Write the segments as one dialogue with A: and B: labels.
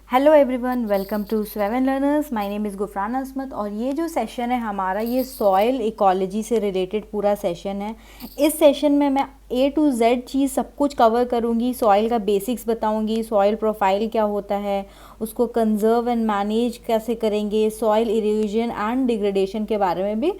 A: Hello everyone, welcome to स्वेवन learners. My name is Gufran Asmat और ये जो सेशन है हमारा, ये सॉइल इकोलॉजी से रिलेटेड पूरा सेशन है। इस सेशन में मैं A to Z चीज़ सब कुछ कवर करूँगी। सॉइल का बेसिक्स बताऊँगी, सॉइल प्रोफाइल क्या होता है, उसको कंजर्व एंड मैनेज कैसे करेंगे, सॉइल इरोजन एंड डिग्रेडेशन के बारे में भी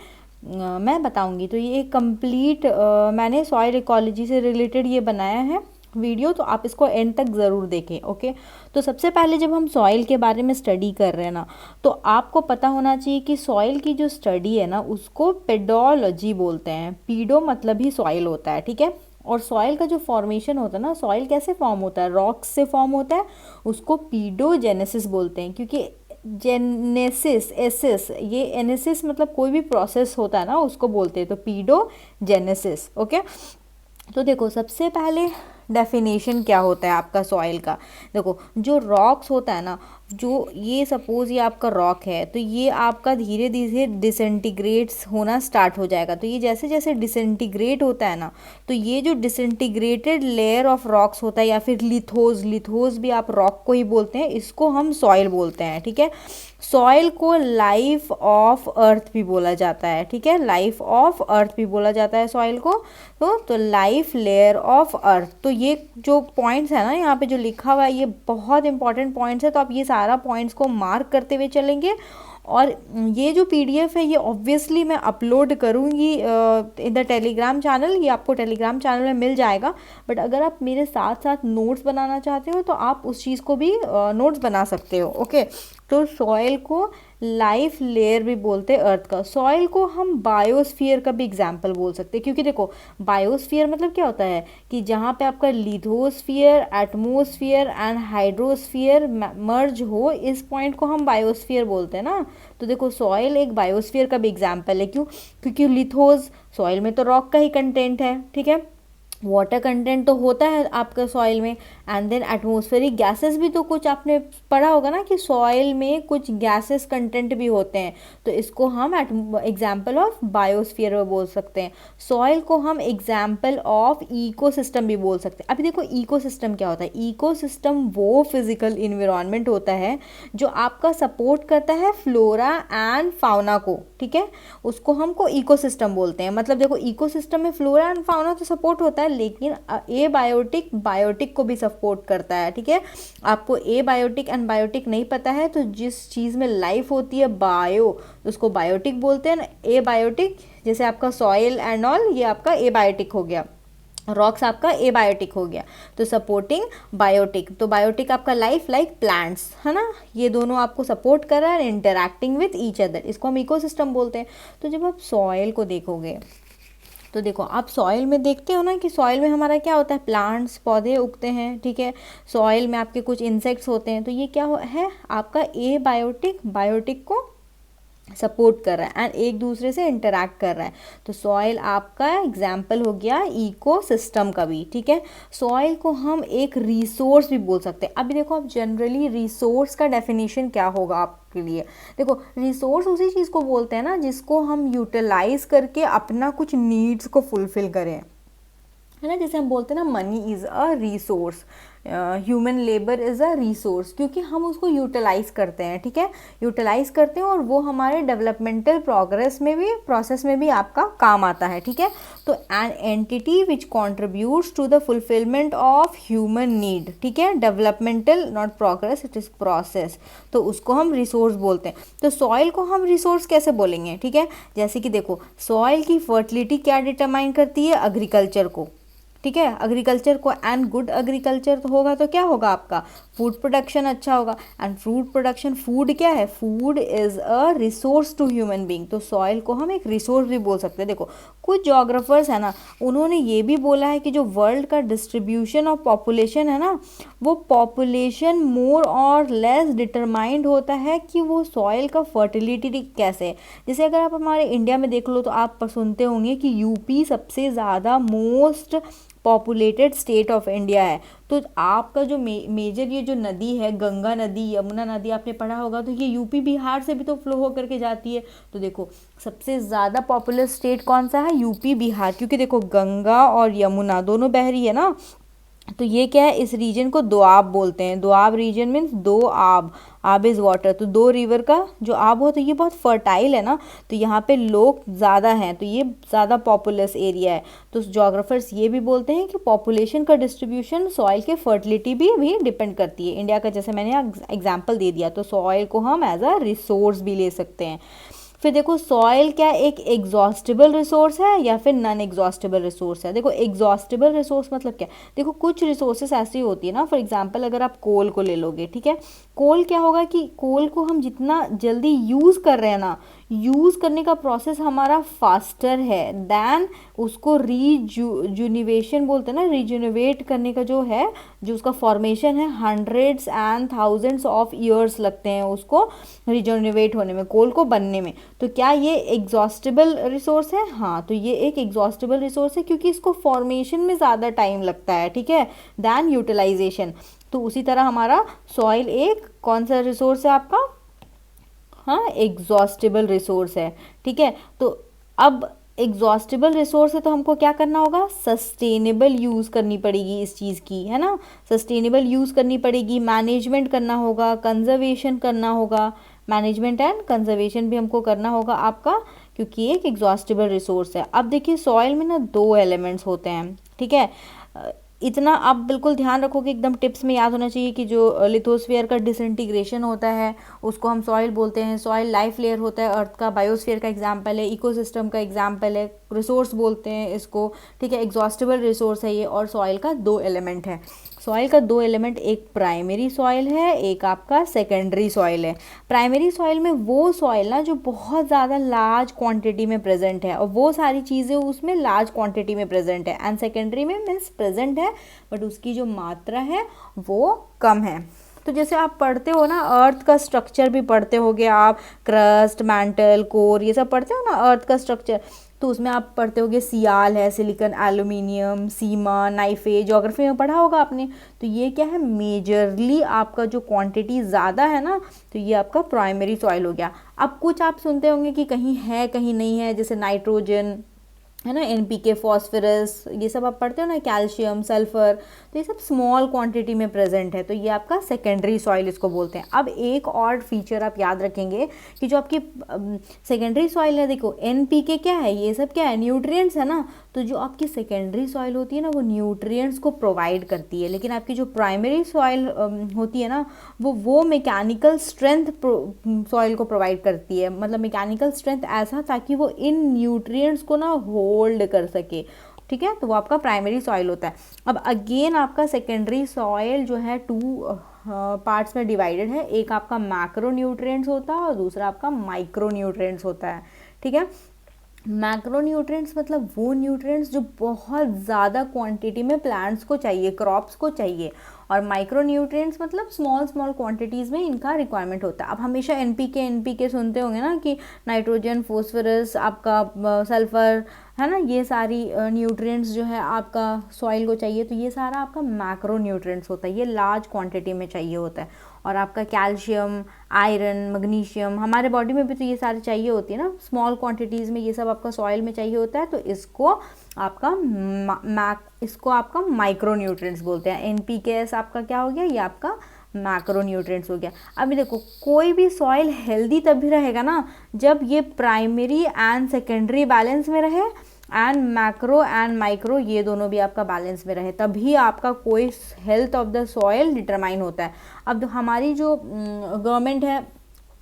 A: मैं बताऊँगी। तो ये एक कंप्लीट मैंने सॉइल इकोलॉजी से रिलेटेड ये बनाया है वीडियो, तो आप इसको एंड तक ज़रूर देखें। ओके, तो सबसे पहले जब हम सॉइल के बारे में स्टडी कर रहे हैं ना, तो आपको पता होना चाहिए कि सॉइल की जो स्टडी है ना, उसको पेडोलॉजी बोलते हैं। पीडो मतलब ही सॉइल होता है, ठीक है। और सॉइल का जो फॉर्मेशन होता है ना, सॉइल कैसे फॉर्म होता है, रॉक्स से फॉर्म होता है, उसको पीडोजेनेसिस बोलते हैं। क्योंकि जेनेसिस एसिस, ये एनेसिस मतलब कोई भी प्रोसेस होता है ना, उसको बोलते हैं, तो पीडोजेनेसिस। ओके, तो देखो सबसे पहले डेफिनेशन क्या होता है आपका सॉइल का। देखो जो रॉक्स होता है ना, जो ये सपोज ये आपका रॉक है, तो ये आपका धीरे धीरे डिसइंटीग्रेट्स होना स्टार्ट हो जाएगा। तो ये जैसे जैसे डिसइंटीग्रेट होता है ना, तो ये जो डिसइंटीग्रेटेड लेयर ऑफ रॉक्स होता है, या फिर लिथोज भी आप रॉक को ही बोलते हैं, इसको हम सॉइल बोलते हैं, ठीक है। सॉइल को लाइफ ऑफ अर्थ भी बोला जाता है, ठीक है। लाइफ ऑफ अर्थ भी बोला जाता है सॉइल को। तो लाइफ लेयर ऑफ अर्थ, तो ये जो पॉइंट्स है ना यहाँ पे जो लिखा हुआ है, ये बहुत इंपॉर्टेंट पॉइंट्स है। तो आप ये सारा पॉइंट्स को मार्क करते हुए चलेंगे। और ये जो पीडीएफ है, ये ऑब्वियसली मैं अपलोड करूँगी इन द टेलीग्राम चैनल। ये आपको टेलीग्राम चैनल में मिल जाएगा। बट अगर आप मेरे साथ साथ नोट्स बनाना चाहते हो, तो आप उस चीज़ को भी नोट्स बना सकते हो। ओके, तो सॉइल को लाइफ लेयर भी बोलते हैं अर्थ का। सॉइल को हम बायोस्फीयर का भी एग्जाम्पल बोल सकते हैं। क्योंकि देखो बायोस्फीयर मतलब क्या होता है कि जहाँ पे आपका लिथोस्फीयर, एटमोस्फियर एंड हाइड्रोस्फीयर मर्ज हो, इस पॉइंट को हम बायोस्फीयर बोलते हैं ना। तो देखो सॉइल एक बायोस्फीयर का भी एग्जाम्पल है। क्यों? क्योंकि लिथोज, सॉइल में तो रॉक का ही कंटेंट है, ठीक है। वाटर कंटेंट तो होता है आपका सॉइल में। एंड देन एटमॉस्फेरिक गैसेस भी, तो कुछ आपने पढ़ा होगा ना कि सॉइल में कुछ गैसेस कंटेंट भी होते हैं। तो इसको हम एग्जाम्पल ऑफ बायोस्फीयर बोल सकते हैं। सॉइल को हम एग्जाम्पल ऑफ इकोसिस्टम भी बोल सकते हैं। अभी देखो इकोसिस्टम क्या होता है। इकोसिस्टम वो फिजिकल इन्वायरमेंट होता है जो आपका सपोर्ट करता है फ्लोरा एंड फाउना को, ठीक है। उसको हमको इकोसिस्टम बोलते हैं। मतलब देखो इकोसिस्टम में फ्लोरा एंड फाउना तो सपोर्ट होता है, लेकिन ए बायोटिक बायोटिक को भी सपोर्ट करता है, ठीक है। आपको ए बायोटिक एंड बायोटिक नहीं पता है, तो जिस चीज़ में लाइफ होती है बायो, उसको बायोटिक बोलते हैं। ए बायोटिक जैसे आपका सॉइल एंड ऑल, ये आपका ए बायोटिक हो गया। रॉक्स आपका ए बायोटिक हो गया। तो सपोर्टिंग बायोटिक, तो बायोटिक आपका लाइफ लाइक प्लांट्स है ना, ये दोनों आपको सपोर्ट कर रहा है, इंटरैक्टिंग विथ ईच अदर, इसको हम इकोसिस्टम बोलते हैं। तो जब आप सॉइल को देखोगे, तो देखो आप सॉइल में देखते हो ना कि सॉइल में हमारा क्या होता है, प्लांट्स पौधे उगते हैं, ठीक है। सॉइल में आपके कुछ इंसेक्ट्स होते हैं। तो ये क्या है, आपका ए बायोटिक बायोटिक को सपोर्ट कर रहा है एंड एक दूसरे से इंटरैक्ट कर रहा है। तो सॉइल आपका एग्जाम्पल हो गया इकोसिस्टम का भी, ठीक है। सॉइल को हम एक रिसोर्स भी बोल सकते हैं। अभी देखो आप जनरली रिसोर्स का डेफिनेशन क्या होगा आपके लिए। देखो रिसोर्स उसी चीज़ को बोलते हैं ना जिसको हम यूटिलाइज करके अपना कुछ नीड्स को फुलफिल करें, है ना। जैसे हम बोलते हैं ना money is a resource, human labour is a resource, क्योंकि हम उसको यूटिलाइज करते हैं, ठीक है। यूटिलाइज करते हैं और वो हमारे डेवलपमेंटल प्रोग्रेस में भी, प्रोसेस में भी आपका काम आता है, ठीक है। तो an entity which contributes to the fulfilment of human need, ठीक है। Developmental not progress, it is process, तो उसको हम रिसोर्स बोलते हैं। तो सॉइल को हम रिसोर्स कैसे बोलेंगे, ठीक है। जैसे कि देखो सॉइल की फर्टिलिटी क्या डिटरमाइन करती है, एग्रीकल्चर को, ठीक है। एग्रीकल्चर को, एंड गुड एग्रीकल्चर तो होगा तो क्या होगा आपका फूड प्रोडक्शन अच्छा होगा। एंड फूड प्रोडक्शन, फूड क्या है, food is a resource to human being. तो सॉइल को हम एक रिसोर्स भी बोल सकते हैं। देखो कुछ जोग्राफर्स है ना, उन्होंने ये भी बोला है कि जो वर्ल्ड का डिस्ट्रीब्यूशन ऑफ पॉपुलेशन है ना, वो पॉपुलेशन मोर और लेस डिटरमाइंड होता है कि वो सॉइल का फर्टिलिटी कैसे है। जैसे अगर आप हमारे इंडिया में देख लो, तो आप सुनते होंगे कि यूपी सबसे ज़्यादा most populated state of India है। तो आपका जो मेजर ये जो नदी है, गंगा नदी, यमुना नदी, आपने पढ़ा होगा, तो ये यूपी बिहार से भी तो फ्लो होकर के जाती है। तो देखो सबसे ज़्यादा पॉपुलर स्टेट कौन सा है, यूपी बिहार, क्योंकि देखो गंगा और यमुना दोनों बह रही है ना, तो ये क्या है, इस रीजन को दोआब बोलते हैं। दोआब रीजन मीन्स दो आब, आब इज़ वाटर, तो दो रिवर का जो आब हो, तो ये बहुत फर्टाइल है ना, तो यहाँ पे लोग ज़्यादा हैं, तो ये ज़्यादा पॉपुलस एरिया है। तो जोग्राफर्स ये भी बोलते हैं कि पॉपुलेशन का डिस्ट्रीब्यूशन सॉइल के फर्टिलिटी भी डिपेंड करती है। इंडिया का जैसे मैंने एग्जाम्पल दे दिया, तो सॉइल को हम एज अ रिसोर्स भी ले सकते हैं। फिर देखो सॉइल क्या एक एग्जॉस्टिबल रिसोर्स है या फिर नॉन एग्जॉस्टिबल रिसोर्स है। देखो एग्जॉस्टिबल रिसोर्स मतलब क्या, देखो कुछ रिसोर्सेस ऐसी होती है ना, फॉर एग्जांपल अगर आप कोल को ले लोगे, ठीक है, कोल क्या होगा कि कोल को हम जितना जल्दी यूज़ कर रहे हैं ना, यूज़ करने का प्रोसेस हमारा फास्टर है दैन उसको रीजुनिवेशन बोलते हैं ना, रीजुनिवेट करने का जो है, जो उसका फॉर्मेशन है, hundreds and thousands of years लगते हैं उसको रिजुनिवेट होने में, कोल को बनने में। तो क्या ये एग्जॉस्टिबल रिसोर्स है? हाँ, तो ये एक एग्जॉस्टिबल रिसोर्स है क्योंकि इसको फॉर्मेशन में ज़्यादा टाइम लगता है, ठीक है, दैन यूटिलाइजेशन। तो उसी तरह हमारा सॉइल एक कौन सा रिसोर्स है आपका? हाँ, एग्जॉस्टिबल रिसोर्स है, ठीक है। तो अब एग्जॉस्टिबल रिसोर्स है तो हमको क्या करना होगा? सस्टेनेबल यूज़ करनी पड़ेगी इस चीज़ की, है ना, सस्टेनेबल यूज़ करनी पड़ेगी, मैनेजमेंट करना होगा, कंजर्वेशन करना होगा, मैनेजमेंट एंड कंजर्वेशन भी हमको करना होगा आपका, क्योंकि एक एग्जॉस्टिबल रिसोर्स है। अब देखिए सॉइल में ना दो एलिमेंट्स होते हैं, ठीक है, इतना आप बिल्कुल ध्यान रखोगे, एकदम टिप्स में याद होना चाहिए कि जो लिथोस्फीयर का डिसइंटीग्रेशन होता है उसको हम सॉइल बोलते हैं। सॉइल लाइफ लेयर होता है अर्थ का, बायोस्फीयर का एग्जाम्पल है, इकोसिस्टम का एग्जाम्पल है, रिसोर्स बोलते हैं इसको, ठीक है, एग्जॉस्टिबल रिसोर्स है ये। और सॉइल का दो एलिमेंट है, सॉइल का दो एलिमेंट, एक प्राइमरी सॉइल है, एक आपका सेकेंडरी सॉइल है। प्राइमरी सॉइल में वो सॉइल ना जो बहुत ज़्यादा लार्ज क्वांटिटी में प्रेजेंट है और वो सारी चीज़ें उसमें लार्ज क्वांटिटी में प्रेजेंट है, एंड सेकेंडरी में मीन्स प्रेजेंट है बट उसकी जो मात्रा है वो कम है। तो जैसे आप पढ़ते हो ना, अर्थ का स्ट्रक्चर भी पढ़ते होगे आप, क्रस्ट, मैंटल, कोर, ये सब पढ़ते हो ना अर्थ का स्ट्रक्चर, तो उसमें आप पढ़ते होगे सियाल है, सिलिकॉन, एल्यूमिनियम, सीमा, नाइफे, ज्योग्राफी में पढ़ा होगा आपने। तो ये क्या है, मेजरली आपका जो क्वांटिटी ज़्यादा है ना, तो ये आपका प्राइमरी सॉइल हो गया। अब कुछ आप सुनते होंगे कि कहीं है कहीं नहीं है, जैसे नाइट्रोजन है ना, एनपीके, फॉस्फोरस, ये सब आप पढ़ते हो ना, कैल्शियम, सल्फर, तो ये सब स्मॉल क्वांटिटी में प्रेजेंट है, तो ये आपका सेकेंडरी सॉइल इसको बोलते हैं। अब एक और फीचर आप याद रखेंगे कि जो आपकी सेकेंडरी सॉइल है, देखो एनपीके क्या है, ये सब क्या है, न्यूट्रिएंट्स है ना, तो जो आपकी सेकेंडरी सॉइल होती है ना वो न्यूट्रिएंट्स को प्रोवाइड करती है, लेकिन आपकी जो प्राइमरी सॉइल होती है ना वो मैकेनिकल स्ट्रेंथ सॉइल को प्रोवाइड करती है, मतलब मैकेनिकल स्ट्रेंथ ऐसा ताकि वो इन न्यूट्रिएंट्स को ना होल्ड कर सके, ठीक है, तो वो आपका प्राइमरी सॉइल होता है। अब अगेन आपका सेकेंडरी सॉइल जो है टू पार्ट्स में डिवाइडेड है, एक आपका मैक्रो न्यूट्रिएंट्स होता है और दूसरा आपका माइक्रो न्यूट्रिएंट्स होता है, ठीक है। मैक्रो न्यूट्रिएंट्स मतलब वो न्यूट्रिएंट्स जो बहुत ज़्यादा क्वांटिटी में प्लांट्स को चाहिए, क्रॉप्स को चाहिए, और माइक्रो न्यूट्रिएंट्स मतलब स्मॉल स्मॉल क्वांटिटीज़ में इनका रिक्वायरमेंट होता है। अब हमेशा एनपीके सुनते होंगे ना कि नाइट्रोजन, फॉस्फोरस, आपका सल्फर, है ना, ये सारी न्यूट्रिएंट्स जो है आपका सॉइल को चाहिए, तो ये सारा आपका मैक्रो न्यूट्रिएंट्स होता है, ये लार्ज क्वांटिटी में चाहिए होता है। और आपका कैल्शियम, आयरन, मैग्नीशियम, हमारे बॉडी में भी तो ये सारे चाहिए होती है ना, स्मॉल क्वांटिटीज़ में ये सब आपका सॉइल में चाहिए होता है, तो इसको आपका माइक्रो न्यूट्रिएंट्स बोलते हैं। एनपीकेएस आपका क्या हो गया, ये आपका मैक्रो न्यूट्रिएंट्स हो गया। अभी देखो कोई भी सॉइल हेल्दी तभी रहेगा ना जब ये प्राइमरी एंड सेकेंडरी बैलेंस में रहे, एंड मैक्रो एंड माइक्रो ये दोनों भी आपका बैलेंस में रहे, तभी आपका कोई health of the soil determine होता है। अब हमारी जो गवर्नमेंट है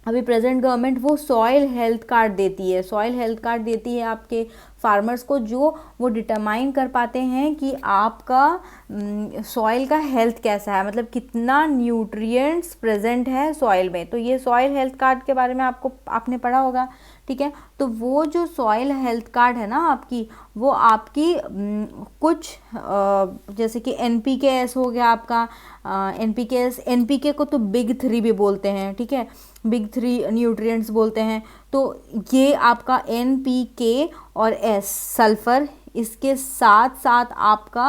A: अभी प्रेजेंट गवर्नमेंट, वो सॉइल हेल्थ कार्ड देती है, सॉइल हेल्थ कार्ड देती है आपके फार्मर्स को, जो वो डिटरमाइन कर पाते हैं कि आपका सॉइल का हेल्थ कैसा है, मतलब कितना न्यूट्रिएंट्स प्रेजेंट है सॉइल में। तो ये सॉइल हेल्थ कार्ड के बारे में आपने पढ़ा होगा, ठीक है। तो वो जो सॉइल हेल्थ कार्ड है ना आपकी, वो आपकी कुछ जैसे कि एनपीकेएस हो गया आपका, एनपीके को तो बिग 3 भी बोलते हैं, ठीक है, बिग 3 न्यूट्रिएंट्स बोलते हैं। तो ये आपका एनपीके और एस सल्फर, इसके साथ साथ आपका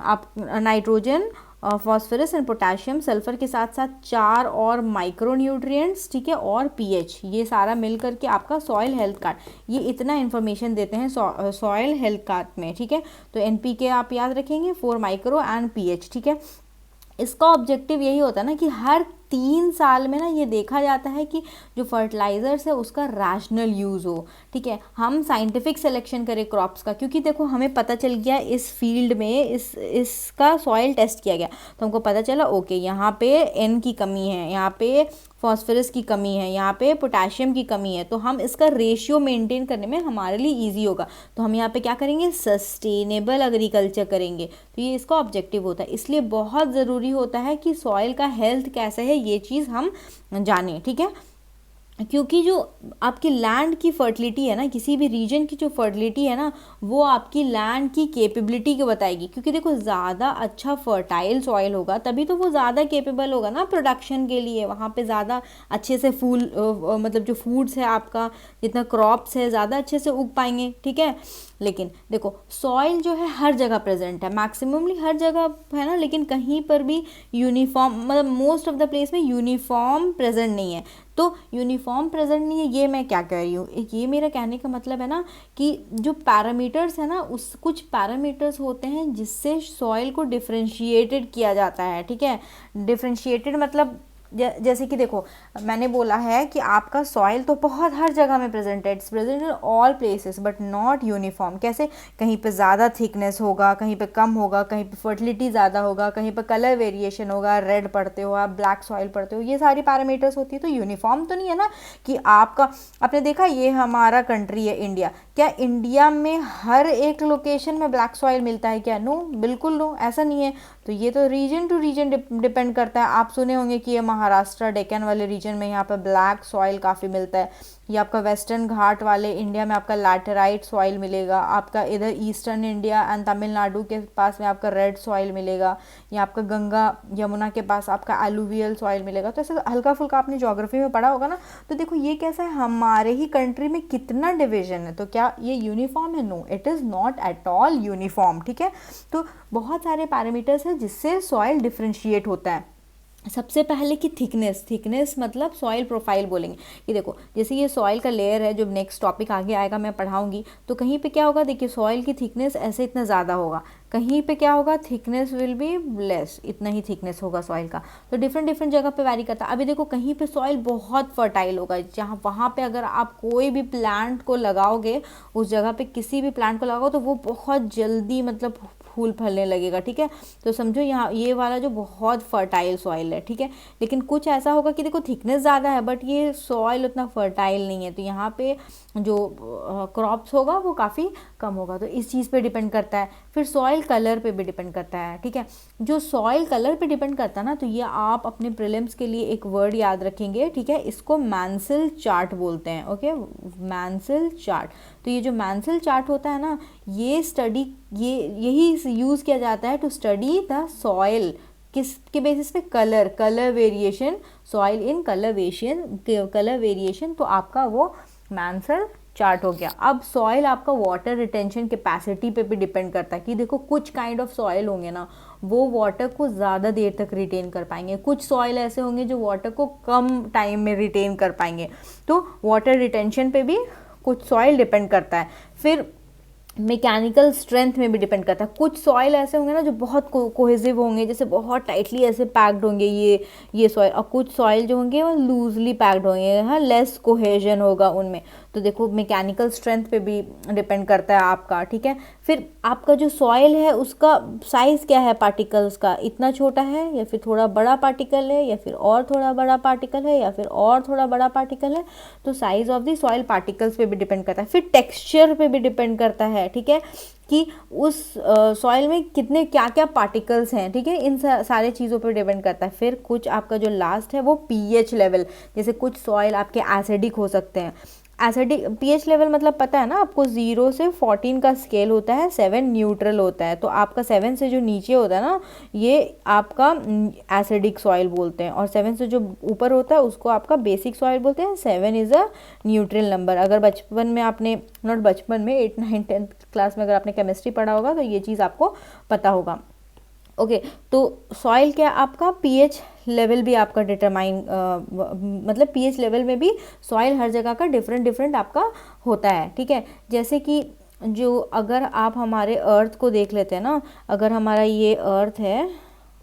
A: आप nitrogen phosphorus and potassium, sulphur के साथ साथ 4 और माइक्रो न्यूट्रिएंट्स, ठीक है, और पीएच, ये सारा मिल करके आपका सॉइल हेल्थ कार्ड, ये इतना इन्फॉर्मेशन देते हैं सॉइल हेल्थ कार्ड में, ठीक है। तो एनपीके आप याद रखेंगे, 4 माइक्रो एंड पीएच, ठीक है। इसका ऑब्जेक्टिव यही होता है ना कि हर 3 साल में ना ये देखा जाता है कि जो फर्टिलाइजर्स है उसका रैशनल यूज़ हो, ठीक है। हम साइंटिफिक सिलेक्शन करें क्रॉप्स का, क्योंकि देखो हमें पता चल गया इस फील्ड में इसका सॉइल टेस्ट किया गया, तो हमको पता चला ओके यहाँ पे एन की कमी है, यहाँ पे फॉस्फोरस की कमी है, यहाँ पे पोटेशियम की कमी है, तो हम इसका रेशियो मेंटेन करने में हमारे लिए इजी होगा, तो हम यहाँ पे क्या करेंगे, सस्टेनेबल एग्रीकल्चर करेंगे। तो ये इसका ऑब्जेक्टिव होता है, इसलिए बहुत ज़रूरी होता है कि सॉइल का हेल्थ कैसा है ये चीज़ हम जानें, ठीक है। क्योंकि जो आपकी लैंड की फर्टिलिटी है ना, किसी भी रीजन की जो फर्टिलिटी है ना, वो आपकी लैंड की कैपेबिलिटी को बताएगी। क्योंकि देखो ज़्यादा अच्छा फर्टाइल सॉइल होगा तभी तो वो ज़्यादा कैपेबल होगा ना प्रोडक्शन के लिए, वहाँ पे ज़्यादा अच्छे से मतलब जो फूड्स है आपका, जितना क्रॉप्स है ज़्यादा अच्छे से उग पाएंगे, ठीक है। लेकिन देखो सॉइल जो है हर जगह प्रेजेंट है, मैक्सिममली हर जगह है ना, लेकिन कहीं पर भी यूनिफॉर्म, मतलब मोस्ट ऑफ द प्लेस में यूनिफॉर्म प्रेजेंट नहीं है। तो यूनिफॉर्म प्रेजेंट नहीं है, ये मैं क्या कह रही हूँ, ये मेरा कहने का मतलब है ना कि जो पैरामीटर्स है ना, उस कुछ पैरामीटर्स होते हैं जिससे सॉइल को डिफरेंशिएटेड किया जाता है, ठीक है। डिफरेंशिएटेड मतलब जैसे कि देखो मैंने बोला है कि आपका सॉइल तो बहुत हर जगह में प्रेजेंट है, it's present in all places but not uniform. कैसे, कहीं पे ज़्यादा थिकनेस होगा, कहीं पे कम होगा, कहीं पे फर्टिलिटी ज़्यादा होगा, कहीं पे कलर वेरिएशन होगा, रेड पढ़ते हो आप, ब्लैक सॉइल पढ़ते हो, ये सारी पैरामीटर्स होती है। तो यूनिफॉर्म तो नहीं है ना कि आपने देखा ये हमारा कंट्री है इंडिया, क्या इंडिया में हर एक लोकेशन में ब्लैक सॉइल मिलता है क्या? नो, बिल्कुल नो, ऐसा नहीं है। तो ये तो रीजन टू रीजन डिपेंड करता है। आप सुने होंगे कि ये महाराष्ट्र डेक्कन वाले रीजन में यहाँ पर ब्लैक सॉइल काफ़ी मिलता है, ये आपका वेस्टर्न घाट वाले इंडिया में आपका लैटेराइट सॉइल मिलेगा, आपका इधर ईस्टर्न इंडिया एंड तमिलनाडु के पास में आपका रेड सॉइल मिलेगा, या आपका गंगा यमुना के पास आपका एलुवियल सॉइल मिलेगा। तो ऐसे हल्का फुल्का आपने ज्योग्राफी में पढ़ा होगा ना। तो देखो ये कैसा है, हमारे ही कंट्री में कितना डिवीजन है, तो क्या ये यूनिफॉर्म है? No, it is not at all uniform, ठीक है। तो बहुत सारे पैरामीटर्स हैं जिससे सॉइल डिफ्रेंशिएट होता है। सबसे पहले कि थिकनेस मतलब सॉइल प्रोफाइल बोलेंगे कि देखो जैसे ये सॉइल का लेयर है, जो नेक्स्ट टॉपिक आगे आएगा मैं पढ़ाऊंगी, तो कहीं पे क्या होगा, देखिए सॉइल की थिकनेस ऐसे इतना ज़्यादा होगा, कहीं पे क्या होगा, थिकनेस विल बी लेस, इतना ही थिकनेस होगा सॉइल का। तो डिफरेंट जगह पे वैरी करता है। अभी देखो कहीं पे सॉइल बहुत फर्टाइल होगा, जहाँ वहाँ पे अगर आप कोई भी प्लांट को लगाओगे, उस जगह पे किसी भी प्लांट को लगाओ तो वो बहुत जल्दी मतलब फूल फलने लगेगा, ठीक है। तो समझो यहाँ ये वाला जो बहुत फर्टाइल सॉइल है, ठीक है। लेकिन कुछ ऐसा होगा कि देखो थिकनेस ज़्यादा है बट ये सॉइल उतना फर्टाइल नहीं है, तो यहाँ पे जो क्रॉप्स होगा वो काफ़ी कम होगा। तो इस चीज़ पे डिपेंड करता है। फिर सॉइल कलर पे भी डिपेंड करता है, ठीक है। जो सॉइल कलर पे डिपेंड करता है ना, तो ये आप अपने प्रीलिम्स के लिए एक वर्ड याद रखेंगे, ठीक है। इसको मैंसिल चार्ट बोलते हैं, ओके, मैंसिल चार्ट। तो ये जो मैंसिल चार्ट होता है ना, यही यूज़ किया जाता है टू स्टडी द सॉइल, किसके बेसिस पे, colour variation, soil in colour variation. तो आपका वो मैंसिल चार्ट हो गया। अब सॉइल आपका वाटर रिटेंशन कैपेसिटी पे भी डिपेंड करता है कि देखो कुछ काइंड ऑफ सॉइल होंगे ना, वो वाटर को ज़्यादा देर तक रिटेन कर पाएंगे, कुछ सॉइल ऐसे होंगे जो वाटर को कम टाइम में रिटेन कर पाएंगे। तो वाटर रिटेंशन पे भी कुछ सॉइल डिपेंड करता है। फिर मैकेनिकल स्ट्रेंथ में भी डिपेंड करता है। कुछ सॉइल ऐसे होंगे ना जो बहुत कोहेसिव होंगे, जैसे बहुत टाइटली ऐसे पैक्ड होंगे ये सॉइल, और कुछ सॉइल जो होंगे वो लूजली पैक्ड होंगे, हाँ, लेस कोहेजन होगा उनमें। तो देखो मैकेनिकल स्ट्रेंथ पे भी डिपेंड करता है आपका, ठीक है। फिर आपका जो सॉइल है उसका साइज़ क्या है, पार्टिकल्स का, इतना छोटा है या फिर थोड़ा बड़ा पार्टिकल है, या फिर और थोड़ा बड़ा पार्टिकल है, या फिर और थोड़ा बड़ा पार्टिकल है। तो size of the soil particles पे भी डिपेंड करता है। फिर टेक्सचर पे भी डिपेंड करता है, ठीक है, कि उस सॉइल में कितने क्या क्या पार्टिकल्स हैं, ठीक है। इन सारे चीज़ों पर डिपेंड करता है। फिर कुछ आपका जो लास्ट है वो पीएच लेवल, जैसे कुछ सॉइल आपके एसिडिक हो सकते हैं। एसिडिक पीएच लेवल मतलब पता है ना आपको, 0 से 14 का स्केल होता है, 7 न्यूट्रल होता है। तो आपका 7 से जो नीचे होता है ना, ये आपका एसिडिक सॉइल बोलते हैं, और 7 से जो ऊपर होता है उसको आपका बेसिक सॉइल बोलते हैं। 7 इज़ अ न्यूट्रल नंबर। अगर बचपन में आपने, नॉट बचपन में, 8, 9, 10th क्लास में अगर आपने केमिस्ट्री पढ़ा होगा तो ये चीज़ आपको पता होगा। ओके, तो सॉइल क्या आपका पीएच लेवल भी आपका डिटरमाइन, मतलब पीएच लेवल में भी सॉइल हर जगह का डिफरेंट डिफरेंट आपका होता है, ठीक है। जैसे कि जो अगर आप हमारे अर्थ को देख लेते हैं ना, अगर हमारा ये अर्थ है,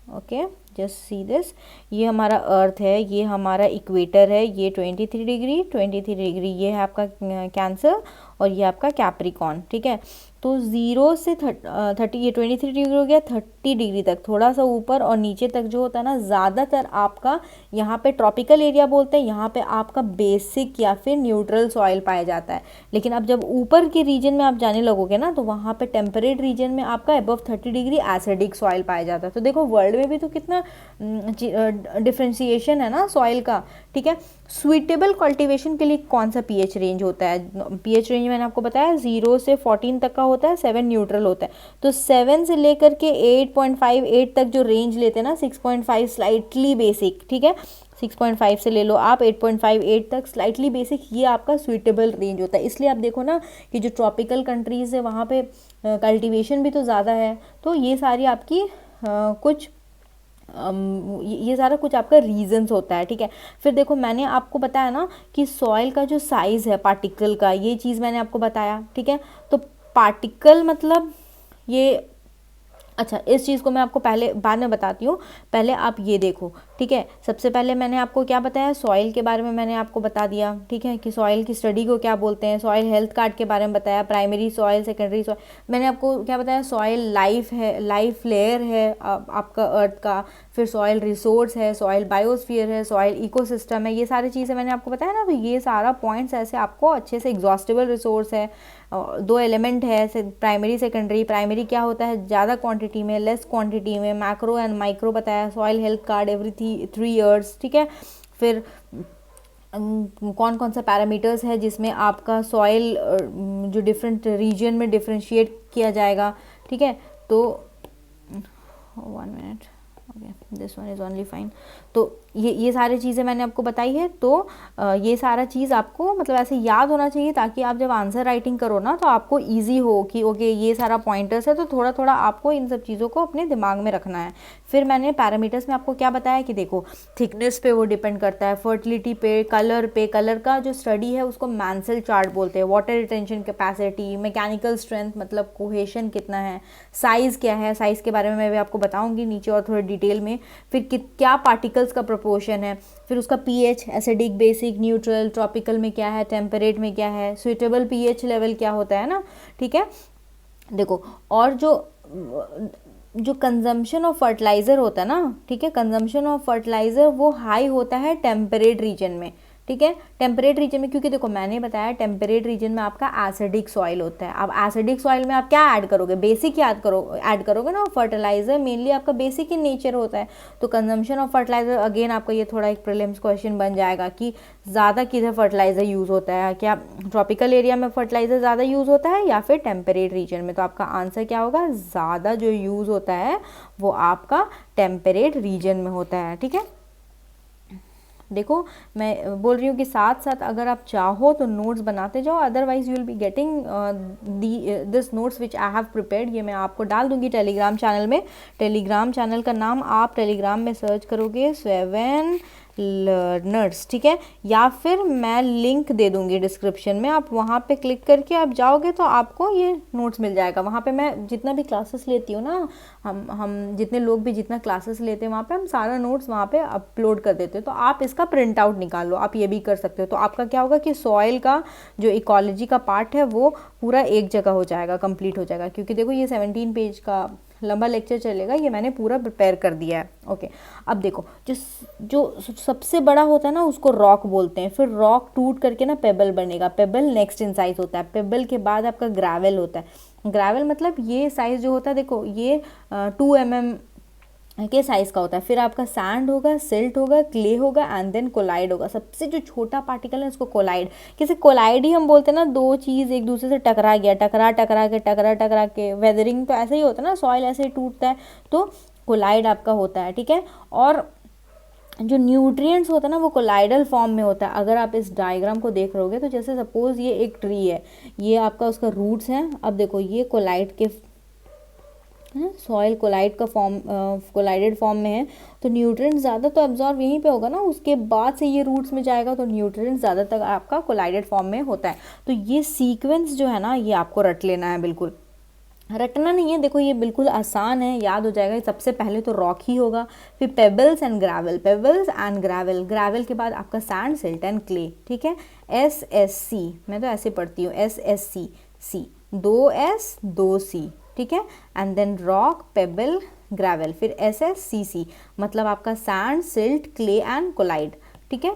A: ओके, जस्ट सी दिस, ये हमारा अर्थ है, ये हमारा इक्वेटर है, ये 23 डिग्री 23 डिग्री, ये है आपका कैंसर और ये आपका कैप्रिकॉन, ठीक है। तो 0 से 30, ये 23 डिग्री हो गया, 30 डिग्री तक थोड़ा सा ऊपर और नीचे तक जो होता है ना, ज़्यादातर आपका यहाँ पे ट्रॉपिकल एरिया बोलते हैं, यहाँ पे आपका बेसिक या फिर न्यूट्रल सॉइल पाया जाता है। लेकिन अब जब ऊपर के रीजन में आप जाने लगोगे ना, तो वहाँ पे टेम्परेट रीजन में आपका अबव 30 डिग्री एसिडिक सॉइल पाया जाता है। तो देखो वर्ल्ड में भी तो कितना डिफ्रेंशिएशन है ना सॉइल का, ठीक है। सुइटेबल कल्टीवेशन के लिए कौन सा पीएच रेंज होता है? पीएच रेंज मैंने आपको बताया 0 से 14 तक का होता है, 7 न्यूट्रल होता है। तो 7 से लेकर के 8.5 8 तक जो रेंज लेते हैं ना, 6.5 स्लाइटली बेसिक, ठीक है, 6.5 से ले लो आप 8.5 8 तक स्लाइटली बेसिक, ये आपका सुइटेबल रेंज होता है। इसलिए आप देखो ना कि जो ट्रॉपिकल कंट्रीज़ है वहाँ पे कल्टीवेशन भी तो ज़्यादा है। तो ये सारी आपकी कुछ ये सारा कुछ आपका रीजंस होता है, ठीक है। फिर देखो मैंने आपको बताया ना कि सॉइल का जो साइज़ है पार्टिकल का, ये चीज़ मैंने आपको बताया, ठीक है। तो पार्टिकल मतलब ये, अच्छा इस चीज़ को मैं आपको पहले बाद में बताती हूँ, पहले आप ये देखो, ठीक है। सबसे पहले मैंने आपको क्या बताया, सॉइल के बारे में मैंने आपको बता दिया, ठीक है, कि सॉइल की स्टडी को क्या बोलते हैं। सॉइल हेल्थ कार्ड के बारे में बताया, प्राइमरी सॉइल, सेकेंडरी सॉइल, मैंने आपको क्या बताया, सॉइल लाइफ है, लाइफ लेयर है आपका अर्थ का। फिर सॉइल रिसोर्स है, सॉइल बायोस्फीयर है, सॉइल इकोसिस्टम है, ये सारी चीज़ें मैंने आपको बताया ना। तो ये सारा पॉइंट्स ऐसे आपको अच्छे से, एग्जॉस्टेबल रिसोर्स है, 2 एलिमेंट है, प्राइमरी सेकेंडरी। प्राइमरी क्या होता है, ज़्यादा क्वांटिटी में, लेस क्वांटिटी में, मैक्रो एंड माइक्रो बताया। Soil health card every 3 years, ठीक है। फिर कौन कौन सा पैरामीटर्स है जिसमें आपका सॉइल जो डिफरेंट रीजन में डिफ्रेंशिएट किया जाएगा, ठीक है। तो 1 minute, okay this one is only fine. तो ये सारी चीज़ें मैंने आपको बताई है। तो ये सारा चीज़ आपको मतलब ऐसे याद होना चाहिए, ताकि आप जब आंसर राइटिंग करो ना तो आपको इजी हो कि ओके ये सारा पॉइंटर्स है, तो थोड़ा थोड़ा आपको इन सब चीज़ों को अपने दिमाग में रखना है। फिर मैंने पैरामीटर्स में आपको क्या बताया कि देखो थिकनेस पे वो डिपेंड करता है, फर्टिलिटी पे, कलर का जो स्टडी है उसको मैंसेल चार्ट बोलते हैं, water retention capacity, mechanical strength मतलब कोहेशन कितना है, साइज़ क्या है, साइज़ के बारे में मैं भी आपको बताऊंगी नीचे और थोड़े डिटेल में। फिर क्या पार्टिकल्स का प्रोपोर्शन है, फिर उसका pH, acidic, basic, neutral, tropical में क्या है, टेम्परेट में क्या है, सुइटेबल पीएच लेवल क्या होता है ना, ठीक है। देखो और जो कंजम्पशन ऑफ फर्टिलाइज़र होता है ना, ठीक है, कंजम्पशन ऑफ फर्टिलाइज़र वो हाई होता है टेम्परेट रीजन में, ठीक है। टेम्परेट रीजन में, क्योंकि देखो मैंने बताया टेम्परेट रीजन में आपका एसिडिक सॉइल होता है। अब एसिडिक सॉइल में आप क्या ऐड करोगे, बेसिक ऐड करोगे ना, फर्टिलाइजर मेनली आपका बेसिक इन नेचर होता है। तो कंजम्पशन ऑफ फर्टिलाइजर अगेन आपका ये थोड़ा एक प्रीलिम्स क्वेश्चन बन जाएगा कि ज़्यादा किधर फर्टिलाइजर यूज़ होता है, क्या ट्रॉपिकल एरिया में फर्टिलाइजर ज़्यादा यूज़ होता है या फिर टेम्परेट रीजन में। तो आपका आंसर क्या होगा, ज़्यादा जो यूज़ होता है वो आपका टेम्परेट रीजन में होता है, ठीक है। देखो मैं बोल रही हूँ कि साथ साथ अगर आप चाहो तो नोट्स बनाते जाओ, otherwise you will be getting this notes which I have prepared. ये मैं आपको डाल दूंगी टेलीग्राम चैनल में। टेलीग्राम चैनल का नाम आप टेलीग्राम में सर्च करोगे 7 लर्नर्स, ठीक है, या फिर मैं लिंक दे दूंगी डिस्क्रिप्शन में, आप वहाँ पे क्लिक करके आप जाओगे तो आपको ये नोट्स मिल जाएगा। वहाँ पे मैं जितना भी क्लासेस लेती हूँ ना, हम जितने लोग भी जितना क्लासेस लेते हैं वहाँ पे हम सारा नोट्स वहाँ पे अपलोड कर देते हैं। तो आप इसका प्रिंट आउट निकाल लो, आप ये भी कर सकते हो। तो आपका क्या होगा कि सॉइल का जो इकोलॉजी का पार्ट है वो पूरा एक जगह हो जाएगा, कंप्लीट हो जाएगा। क्योंकि देखो ये 17 पेज का लंबा लेक्चर चलेगा, ये मैंने पूरा प्रिपेयर कर दिया है। ओके, अब देखो जो सबसे बड़ा होता है ना उसको रॉक बोलते हैं। फिर रॉक टूट करके ना पेबल बनेगा, पेबल नेक्स्ट इन साइज होता है। पेबल के बाद आपका ग्रेवल होता है। ग्रेवल मतलब ये साइज जो होता है, देखो ये 2 mm के साइज़ का होता है। फिर आपका सैंड होगा, सिल्ट होगा, क्ले होगा एंड देन कोलाइड होगा। सबसे जो छोटा पार्टिकल है उसको कोलाइड, किसी कोलाइड ही हम बोलते हैं ना, दो चीज़ एक दूसरे से टकरा गया, टकरा के वेदरिंग तो ऐसे ही होता है ना, सॉइल ऐसे ही टूटता है, तो कोलाइड आपका होता है, ठीक है। और जो न्यूट्रिएंट्स होता है ना वो कोलाइडल फॉर्म में होता है। अगर आप इस डायग्राम को देख रहोगे तो जैसे सपोज ये एक ट्री है, ये आपका उसका रूट्स हैं। अब देखो ये कोलाइड के सॉइल कोलाइड का फॉर्म, कोलाइडेड फॉर्म में है, तो न्यूट्रिएंट ज़्यादा तो एब्जॉर्ब यहीं पे होगा ना, उसके बाद से ये रूट्स में जाएगा, तो न्यूट्रिएंट ज़्यादातर आपका कोलाइडेड फॉर्म में होता है। तो ये सीक्वेंस जो है ना, ये आपको रट लेना है, बिल्कुल रटना नहीं है। देखो ये बिल्कुल आसान है, याद हो जाएगा। सबसे पहले तो रॉक ही होगा, फिर pebbles and gravel, pebbles and gravel, gravel के बाद आपका सैंड, सिल्ट एंड क्ले, ठीक है। SSC, मैं तो ऐसे पढ़ती हूँ, SSC, C, 2S 2C, ठीक है। And then rock, pebble, gravel, फिर SSCC, मतलब आपका sand, silt, clay and colloid, ठीक है।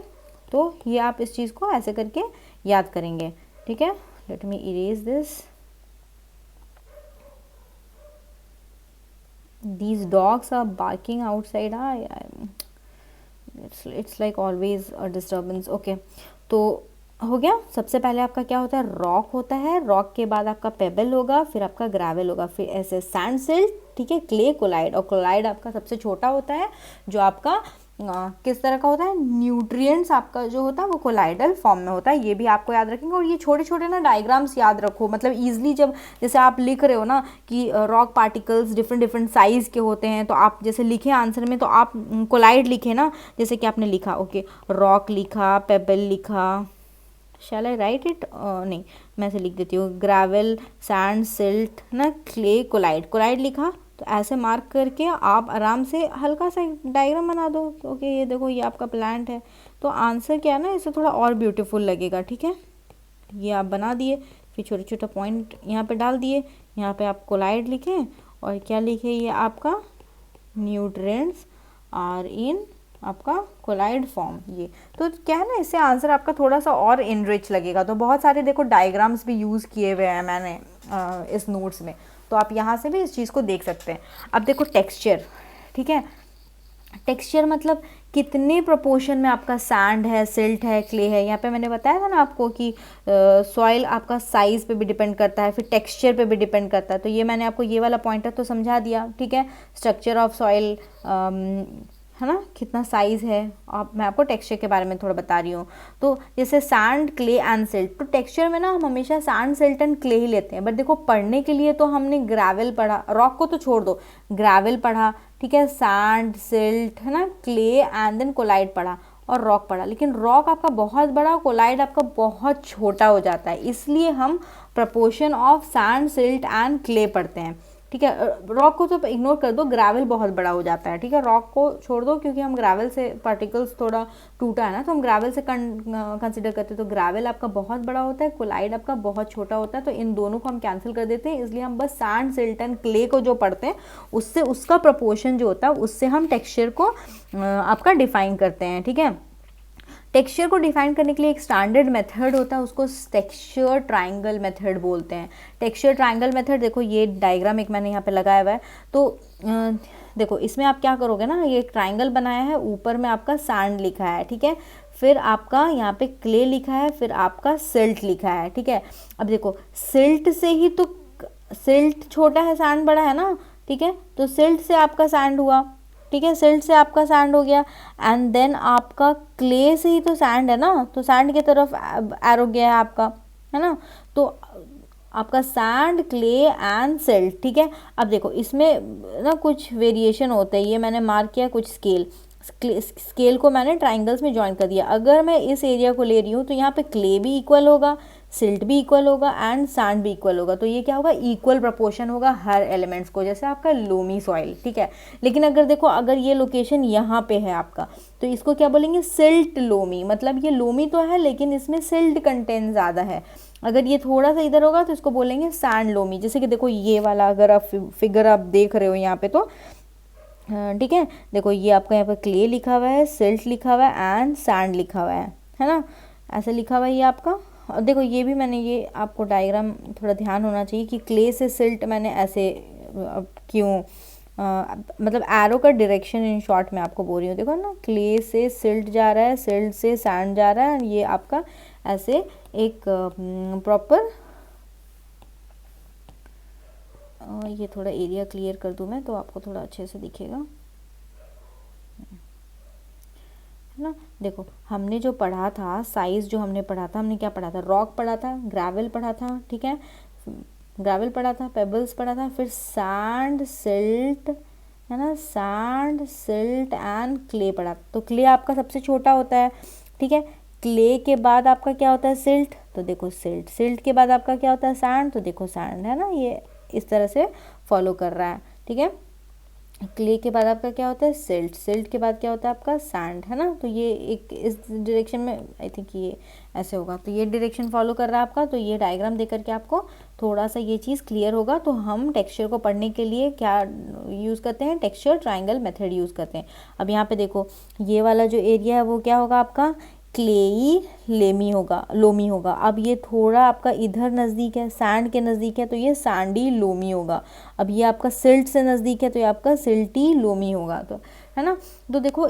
A: तो ये आप इस चीज़ को ऐसे करके याद करेंगे, ठीक है। Let me erase this. These dogs are barking outside. It's like always a disturbance. Okay, तो हो गया। सबसे पहले आपका क्या होता है, रॉक होता है, रॉक के बाद आपका पेबल होगा, फिर आपका ग्रेवल होगा, फिर ऐसे सैंड, सिल्ट, ठीक है, क्ले, कोलाइड। और कोलाइड आपका सबसे छोटा होता है, जो आपका किस तरह का होता है, न्यूट्रिएंट्स आपका जो होता है वो कोलाइडल फॉर्म में होता है। ये भी आपको याद रखेंगे। और ये छोटे छोटे ना डायग्राम्स याद रखो, मतलब ईजिली जब जैसे आप लिख रहे हो ना कि rock particles different different size के होते हैं, तो आप जैसे लिखे आंसर में, तो आप कोलाइड लिखे ना, जैसे कि आपने लिखा, ओके, रॉक लिखा, पेबल लिखा, शैल आई राइट इट, नहीं मैं ऐसे लिख देती हूँ, ग्रेवल, सैंड, सिल्ट ना, क्ले, कोलाइड, कोलाइड लिखा, तो ऐसे मार्क करके आप आराम से हल्का सा डायग्राम बना दो। ओके, ये देखो ये आपका प्लांट है, तो आंसर क्या है ना, इससे थोड़ा और ब्यूटीफुल लगेगा, ठीक है। ये आप बना दिए, फिर छोटे छोटे पॉइंट यहाँ पे डाल दिए, यहाँ पे आप कोलाइड लिखें, और क्या लिखे, ये आपका न्यूट्रिएंट्स आर इन आपका कोलाइड फॉर्म। ये तो क्या है ना, इससे आंसर आपका थोड़ा सा और इनरिच लगेगा। तो बहुत सारे देखो डायग्राम्स भी यूज़ किए हुए हैं मैंने इस नोट्स में, तो आप यहाँ से भी इस चीज़ को देख सकते हैं। अब देखो टेक्सचर, ठीक है, टेक्सचर मतलब कितने प्रोपोर्शन में आपका सैंड है, सिल्ट है, क्ले है। यहाँ पे मैंने बताया था ना आपको कि सॉइल आपका साइज़ पे भी डिपेंड करता है, फिर टेक्सचर पे भी डिपेंड करता है। तो ये मैंने आपको ये वाला पॉइंटर तो समझा दिया, ठीक है। स्ट्रक्चर ऑफ सॉइल है ना, कितना साइज़ है। अब मैं आपको टेक्सचर के बारे में थोड़ा बता रही हूँ। तो जैसे सैंड, क्ले एंड सिल्ट, तो टेक्सचर में ना हम हमेशा सैंड, सिल्ट एंड क्ले ही लेते हैं। बट देखो पढ़ने के लिए तो हमने ग्रेवल पढ़ा, रॉक को तो छोड़ दो, ग्रेवल पढ़ा, ठीक है, सैंड, सिल्ट है ना, क्ले एंड देन कोलाइड पढ़ा, और रॉक पढ़ा। लेकिन रॉक आपका बहुत बड़ा, कोलाइड आपका बहुत छोटा हो जाता है, इसलिए हम proportion of sand, silt and clay पढ़ते हैं, ठीक है। रॉक को तो इग्नोर कर दो, ग्रेवल बहुत बड़ा हो जाता है, ठीक है। रॉक को छोड़ दो, क्योंकि हम ग्रेवल से पार्टिकल्स थोड़ा टूटा है ना, तो हम ग्रेवल से कंसिडर करते हैं। तो ग्रेवल आपका बहुत बड़ा होता है, कोलाइड आपका बहुत छोटा होता है, तो इन दोनों को हम कैंसिल कर देते हैं। इसलिए हम बस सैंड, सिल्ट एंड क्ले को जो पढ़ते हैं, उससे उसका प्रपोर्शन जो होता है, उससे हम टेक्सचर को आपका डिफाइन करते हैं, ठीक है। टेक्सचर को डिफाइन करने के लिए एक स्टैंडर्ड मेथड होता है, उसको टेक्सचर ट्रायंगल मेथड बोलते हैं। टेक्सचर ट्रायंगल मेथड, देखो ये डायग्राम एक मैंने यहाँ पे लगाया हुआ है। तो देखो इसमें आप क्या करोगे ना, ये एक ट्रायंगल बनाया है, ऊपर में आपका सैंड लिखा है, ठीक है, फिर आपका यहाँ पे क्ले लिखा है, फिर आपका सिल्ट लिखा है, ठीक है। अब देखो सिल्ट से ही तो, सिल्ट छोटा है, सैंड बड़ा है ना, ठीक है, तो सिल्ट से आपका सैंड हुआ, ठीक है, सिल्ट से आपका सैंड हो गया। एंड देन आपका क्ले से ही तो सैंड है ना, तो सैंड की तरफ एरो गया है आपका, है ना। तो आपका सैंड, क्ले एंड सिल्ट, ठीक है। अब देखो इसमें ना कुछ वेरिएशन होता है, ये मैंने मार्क किया कुछ स्केल, स्केल को मैंने ट्राइंगल्स में ज्वाइन कर दिया। अगर मैं इस एरिया को ले रही हूँ, तो यहाँ पे क्ले भी इक्वल होगा, सिल्ट भी इक्वल होगा एंड सैंड भी इक्वल होगा। तो ये क्या होगा, इक्वल प्रपोर्शन होगा हर एलिमेंट्स को, जैसे आपका लोमी सॉइल, ठीक है। लेकिन अगर देखो, अगर ये लोकेशन यहाँ पे है आपका, तो इसको क्या बोलेंगे, सिल्ट लोमी, मतलब ये लोमी तो है लेकिन इसमें सिल्ट कंटेंट ज़्यादा है। अगर ये थोड़ा सा इधर होगा तो इसको बोलेंगे सैंड लोमी। जैसे कि देखो ये वाला अगर आप फिगर आप देख रहे हो यहाँ पे, तो ठीक है, देखो ये आपका यहाँ पर क्ले लिखा हुआ है, सिल्ट लिखा हुआ है एंड सैंड लिखा हुआ है ना, ऐसे लिखा हुआ है ये आपका। और देखो ये भी मैंने, ये आपको डायग्राम थोड़ा ध्यान होना चाहिए कि क्ले से सिल्ट मैंने ऐसे क्यों, मतलब एरो का डायरेक्शन इन शॉर्ट में आपको बोल रही हूँ। देखो ना, क्ले से सिल्ट जा रहा है, सिल्ट से सैंड जा रहा है, ये आपका ऐसे एक प्रॉपर, ये थोड़ा एरिया क्लियर कर दूँ मैं, तो आपको थोड़ा अच्छे से दिखेगा, है ना। देखो हमने जो पढ़ा था, साइज़ जो हमने पढ़ा था, हमने क्या पढ़ा था, रॉक पढ़ा था, ग्रेवल पढ़ा था, ठीक है, ग्रेवल पढ़ा था, पेबल्स पढ़ा था, फिर सैंड, सिल्ट, है ना, सैंड, सिल्ट एंड क्ले पढ़ा। तो क्ले आपका सबसे छोटा होता है, ठीक है। क्ले के बाद आपका क्या होता है, सिल्ट, तो देखो सिल्ट, सिल्ट के बाद आपका क्या होता है, सैंड, तो देखो सैंड, है ना, ये इस तरह से फॉलो कर रहा है, ठीक है। क्ले के बाद आपका क्या होता है, सिल्ट, सिल्ट के बाद क्या होता है आपका, सैंड, है ना। तो ये एक इस डायरेक्शन में, आई थिंक ये ऐसे होगा, तो ये डायरेक्शन फॉलो कर रहा है आपका। तो ये डायग्राम देख करके आपको थोड़ा सा ये चीज़ क्लियर होगा। तो हम टेक्सचर को पढ़ने के लिए क्या यूज़ करते हैं, टेक्सचर ट्राइंगल मेथड यूज़ करते हैं। अब यहाँ पे देखो, ये वाला जो एरिया है वो क्या होगा आपका, क्लेई लोमी होगा। अब ये थोड़ा आपका इधर नज़दीक है, सैंड के नज़दीक है, तो ये सैंडी लोमी होगा। अब ये आपका सिल्ट से नज़दीक है, तो ये आपका सिल्टी लोमी होगा, तो है ना। तो देखो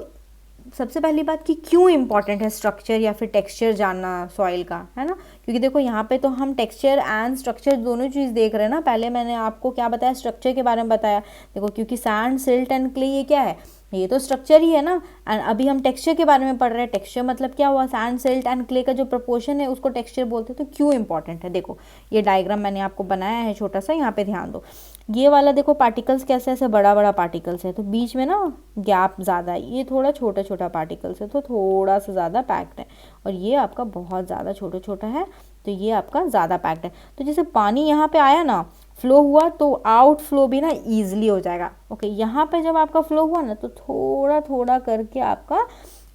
A: सबसे पहली बात कि क्यों इम्पॉर्टेंट है स्ट्रक्चर या फिर टेक्सचर जानना सॉइल का, है ना। क्योंकि देखो यहाँ पे तो हम टेक्सचर एंड स्ट्रक्चर दोनों चीज़ देख रहे हैं ना। पहले मैंने आपको क्या बताया, स्ट्रक्चर के बारे में बताया। देखो क्योंकि सैंड, सिल्ट एंड क्ले ये क्या है, ये तो स्ट्रक्चर ही है ना। एंड अभी हम टेक्सचर के बारे में पढ़ रहे हैं। टेक्सचर मतलब क्या हुआ, सैंड, सिल्ट एंड क्ले का जो प्रपोर्शन है उसको टेक्सचर बोलते हैं। तो क्यों इंपॉर्टेंट है, देखो ये डायग्राम मैंने आपको बनाया है छोटा सा, यहाँ पे ध्यान दो। ये वाला देखो पार्टिकल्स कैसे ऐसे बड़ा बड़ा पार्टिकल्स है, तो बीच में ना गैप ज़्यादा है। ये थोड़ा छोटा छोटा पार्टिकल्स है, तो थोड़ा सा ज़्यादा पैक्ड है। और ये आपका बहुत ज़्यादा छोटा छोटा है, तो ये आपका ज़्यादा पैक्ड है। तो जैसे पानी यहाँ पे आया ना, फ्लो हुआ, तो आउट फ्लो भी ना ईजिली हो जाएगा। ओके, यहाँ पे जब आपका फ्लो हुआ ना, तो थोड़ा थोड़ा करके आपका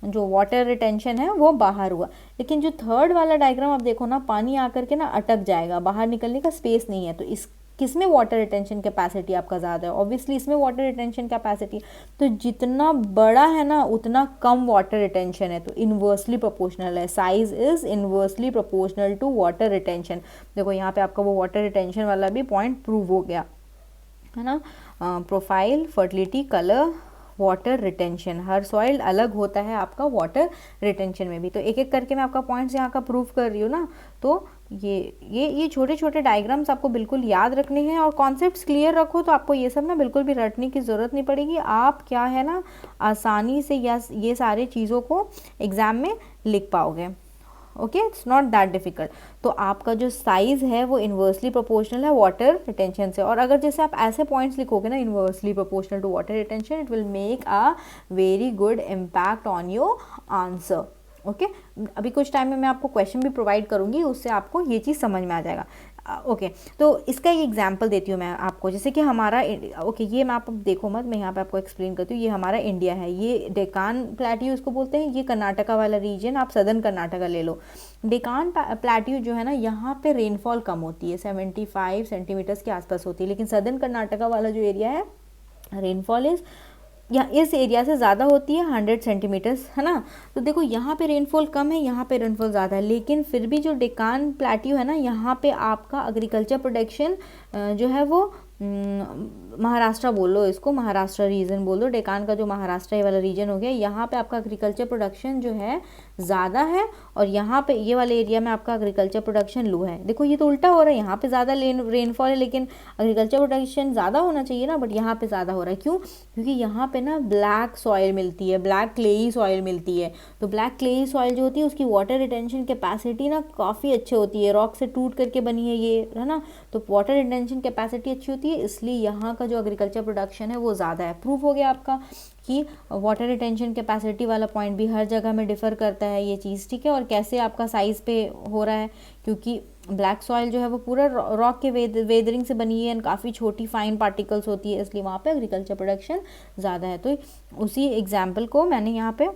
A: जो वाटर रिटेंशन है वो बाहर हुआ। लेकिन जो थर्ड वाला डायग्राम आप देखो ना, पानी आकर के ना अटक जाएगा, बाहर निकलने का स्पेस नहीं है। तो इस किसमें वाटर रिटेंशन कैपेसिटी आपका ज़्यादा है, ऑब्वियसली इसमें वाटर रिटेंशन कैपेसिटी। तो जितना बड़ा है ना उतना कम वाटर रिटेंशन है, तो इन्वर्सली प्रोपोर्शनल है। Size is inversely proportional to water retention. देखो यहाँ पे आपका वो वाटर रिटेंशन वाला भी पॉइंट प्रूव हो गया, है ना। Profile, fertility, colour, water retention, हर सॉइल अलग होता है आपका वाटर रिटेंशन में भी। तो एक एक करके मैं आपका पॉइंट्स यहाँ का प्रूव कर रही हूँ ना। तो ये छोटे छोटे डायग्राम्स आपको बिल्कुल याद रखने हैं, और कॉन्सेप्ट्स क्लियर रखो तो आपको ये सब ना बिल्कुल भी रटने की ज़रूरत नहीं पड़ेगी। आप क्या है ना आसानी से ये सारे चीज़ों को एग्ज़ाम में लिख पाओगे। Okay, it's not that difficult. तो आपका जो साइज़ है वो इन्वर्सली प्रोपोर्शनल है वाटर रिटेंशन से। और अगर जैसे आप ऐसे पॉइंट्स लिखोगे ना, inversely proportional to water retention, it will make a very good impact on your answer. Okay, अभी कुछ टाइम में मैं आपको क्वेश्चन भी प्रोवाइड करूँगी, उससे आपको ये चीज़ समझ में आ जाएगा। ओके, तो इसका एक एग्जांपल देती हूँ मैं आपको। जैसे कि हमारा ओके, ये मैं आप देखो मत, मैं यहाँ पे आपको एक्सप्लेन करती हूँ। ये हमारा इंडिया है, ये डेकान प्लेट्यू इसको बोलते हैं। ये कर्नाटका वाला रीजन, आप सदर्न कर्नाटका ले लो। डेकान प्लेट्यू जो है ना, यहाँ पे रेनफॉल कम होती है, 75 सेंटीमीटर्स के आसपास होती है। लेकिन सदर्न कर्नाटका वाला जो एरिया है, रेनफॉल इज़ या इस एरिया से ज़्यादा होती है, 100 सेंटीमीटर्स, है ना। तो देखो यहाँ पे रेनफॉल कम है, यहाँ पे रेनफॉल ज़्यादा है। लेकिन फिर भी जो डेकान प्लेट्यू है ना, यहाँ पे आपका एग्रीकल्चर प्रोडक्शन जो है वो महाराष्ट्र बोल लो इसको, महाराष्ट्र रीजन बोल दो। डेकान का जो महाराष्ट्र वाला रीजन हो गया, यहाँ पे आपका एग्रीकल्चर प्रोडक्शन जो है ज़्यादा है, और यहाँ पे ये वाले एरिया में आपका एग्रीकल्चर प्रोडक्शन लो है। देखो ये तो उल्टा हो रहा है, यहाँ पे ज़्यादा रेनफॉल है लेकिन एग्रीकल्चर प्रोडक्शन ज़्यादा होना चाहिए ना, बट यहाँ पे ज़्यादा हो रहा है। क्यों? क्योंकि यहाँ पे ना ब्लैक सॉइल मिलती है, ब्लैक क्लेई सॉइल मिलती है। तो ब्लैक क्लेई सॉइल जो होती है उसकी वाटर रिटेंशन कैपेसिटी ना काफ़ी अच्छी होती है, रॉक से टूट करके बनी है ये, है ना। तो वाटर रिटेंशन कैपेसिटी अच्छी होती है, इसलिए यहाँ का जो एग्रीकल्चर प्रोडक्शन है वो ज़्यादा है। प्रूफ हो गया आपका कि वाटर रिटेंशन कैपेसिटी वाला पॉइंट भी हर जगह में डिफ़र करता है ये चीज़, ठीक है। और कैसे आपका साइज़ पे हो रहा है, क्योंकि ब्लैक सॉइल जो है वो पूरा रॉक के वेदरिंग से बनी है, काफ़ी छोटी फाइन पार्टिकल्स होती है, इसलिए वहाँ पे एग्रीकल्चर प्रोडक्शन ज़्यादा है। तो उसी एग्जाम्पल को मैंने यहाँ पे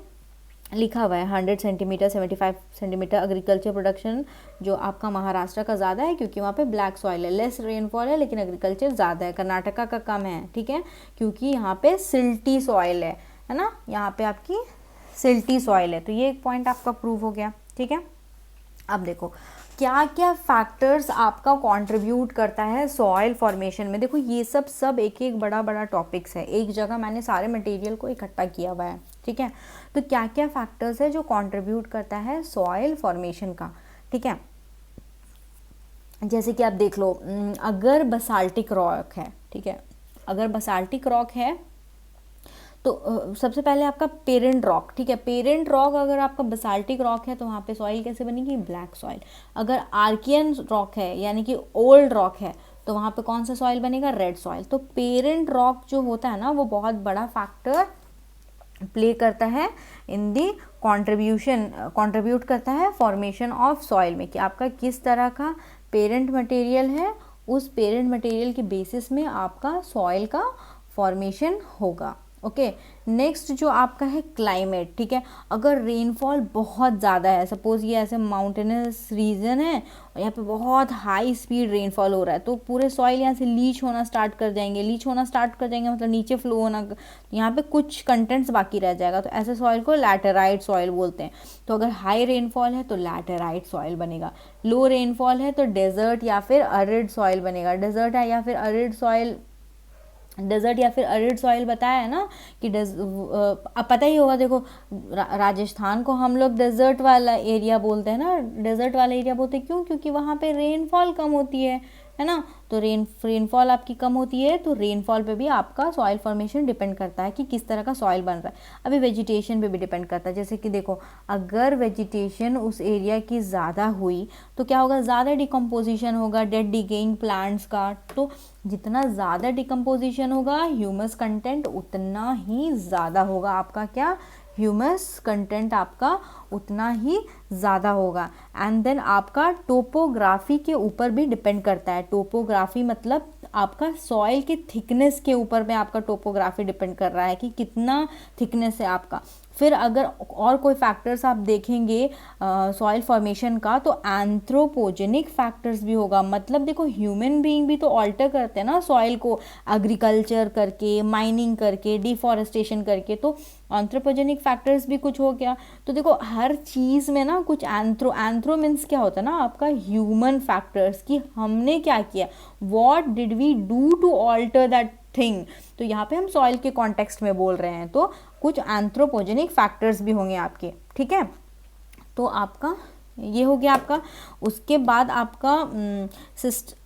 A: लिखा हुआ है, 100 सेंटीमीटर, 75 सेंटीमीटर एग्रीकल्चर प्रोडक्शन जो आपका महाराष्ट्र का ज़्यादा है, क्योंकि वहाँ पे ब्लैक सॉइल है, लेस रेनफॉल है, लेकिन एग्रीकल्चर ज़्यादा है। कर्नाटका का कम है, ठीक है, क्योंकि यहाँ पे सिल्टी सॉइल है ना, यहाँ पे आपकी सिल्टी सॉइल है। तो ये एक पॉइंट आपका प्रूव हो गया, ठीक है। अब देखो क्या क्या फैक्टर्स आपका कंट्रीब्यूट करता है सॉइल फॉर्मेशन में। देखो ये सब एक एक बड़ा बड़ा टॉपिक्स है, एक जगह मैंने सारे मटेरियल को इकट्ठा किया हुआ है, ठीक है। तो क्या क्या फैक्टर्स है जो कंट्रीब्यूट करता है सॉइल फॉर्मेशन का, ठीक है। जैसे कि आप देख लो, अगर बसाल्टिक रॉक है, ठीक है, अगर बसाल्टिक रॉक है तो सबसे पहले आपका पेरेंट रॉक, ठीक है, पेरेंट रॉक अगर आपका बसाल्टिक रॉक है तो वहाँ पे सॉइल कैसे बनेगी, ब्लैक सॉइल। अगर आर्कियन रॉक है यानी कि ओल्ड रॉक है, तो तो वहाँ पे कौन सा सॉइल बनेगा, रेड सॉइल। तो पेरेंट रॉक जो होता है ना वो बहुत बड़ा फैक्टर प्ले करता है इन दी कंट्रीब्यूट करता है फॉर्मेशन ऑफ सॉइल में, कि आपका किस तरह का पेरेंट मटेरियल है, उस पेरेंट मटेरियल के बेसिस में आपका सॉइल का फॉर्मेशन होगा। ओके, नेक्स्ट जो आपका है क्लाइमेट, ठीक है। अगर रेनफॉल बहुत ज़्यादा है, सपोज ये ऐसे माउंटेनस रीजन है और यहाँ पे बहुत हाई स्पीड रेनफॉल हो रहा है, तो पूरे सॉइल यहाँ से लीच होना स्टार्ट कर जाएंगे। मतलब नीचे फ्लो होना, यहाँ पे कुछ कंटेंट्स बाकी रह जाएगा, तो ऐसे सॉइल को लैटेराइट सॉइल बोलते हैं। तो अगर हाई रेनफॉल है तो लैटेराइट सॉइल बनेगा, लो रेनफॉल है तो डेजर्ट या फिर अरिड सॉइल बनेगा। डेजर्ट या फिर अरिड सॉइल बताया है ना कि अब पता ही होगा, देखो राजस्थान को हम लोग डेजर्ट वाला एरिया बोलते हैं ना, डेजर्ट वाला एरिया बोलते हैं क्यों, क्योंकि वहाँ पे रेनफॉल कम होती है ना। तो रेनफॉल आपकी कम होती है, तो रेनफॉल पे भी आपका सॉइल फॉर्मेशन डिपेंड करता है कि किस तरह का सॉइल बन रहा है। अभी वेजिटेशन पे भी डिपेंड करता है, जैसे कि देखो अगर वेजिटेशन उस एरिया की ज़्यादा हुई तो क्या होगा, ज़्यादा डिकम्पोजिशन होगा डेड डिकेइंग प्लांट्स का। तो जितना ज़्यादा डिकम्पोजिशन होगा ह्यूमस कंटेंट उतना ही ज़्यादा होगा आपका, क्या ह्यूमस कंटेंट आपका उतना ही ज़्यादा होगा। एंड देन आपका टोपोग्राफी के ऊपर भी डिपेंड करता है। टोपोग्राफी मतलब आपका सॉइल के थिकनेस के ऊपर में आपका टोपोग्राफी डिपेंड कर रहा है कि कितना थिकनेस है आपका। फिर अगर और कोई फैक्टर्स आप देखेंगे सॉइल फॉर्मेशन का, तो एंथ्रोपोजेनिक फैक्टर्स भी होगा। मतलब देखो ह्यूमन बीइंग भी तो ऑल्टर करते हैं ना सॉइल को, एग्रीकल्चर करके, माइनिंग करके, डिफॉरेस्टेशन करके, तो एंथ्रोपोजेनिक फैक्टर्स भी कुछ हो गया। तो देखो हर चीज़ में ना कुछ एंथ्रो मीन्स क्या होता है ना, आपका ह्यूमन फैक्टर्स, कि हमने क्या किया, what did we do to alter that thing. तो यहाँ पे हम सॉइल के कॉन्टेक्स्ट में बोल रहे हैं, तो कुछ एंथ्रोपोजेनिक फैक्टर्स भी होंगे आपके, ठीक है। तो आपका ये हो गया आपका। उसके बाद आपका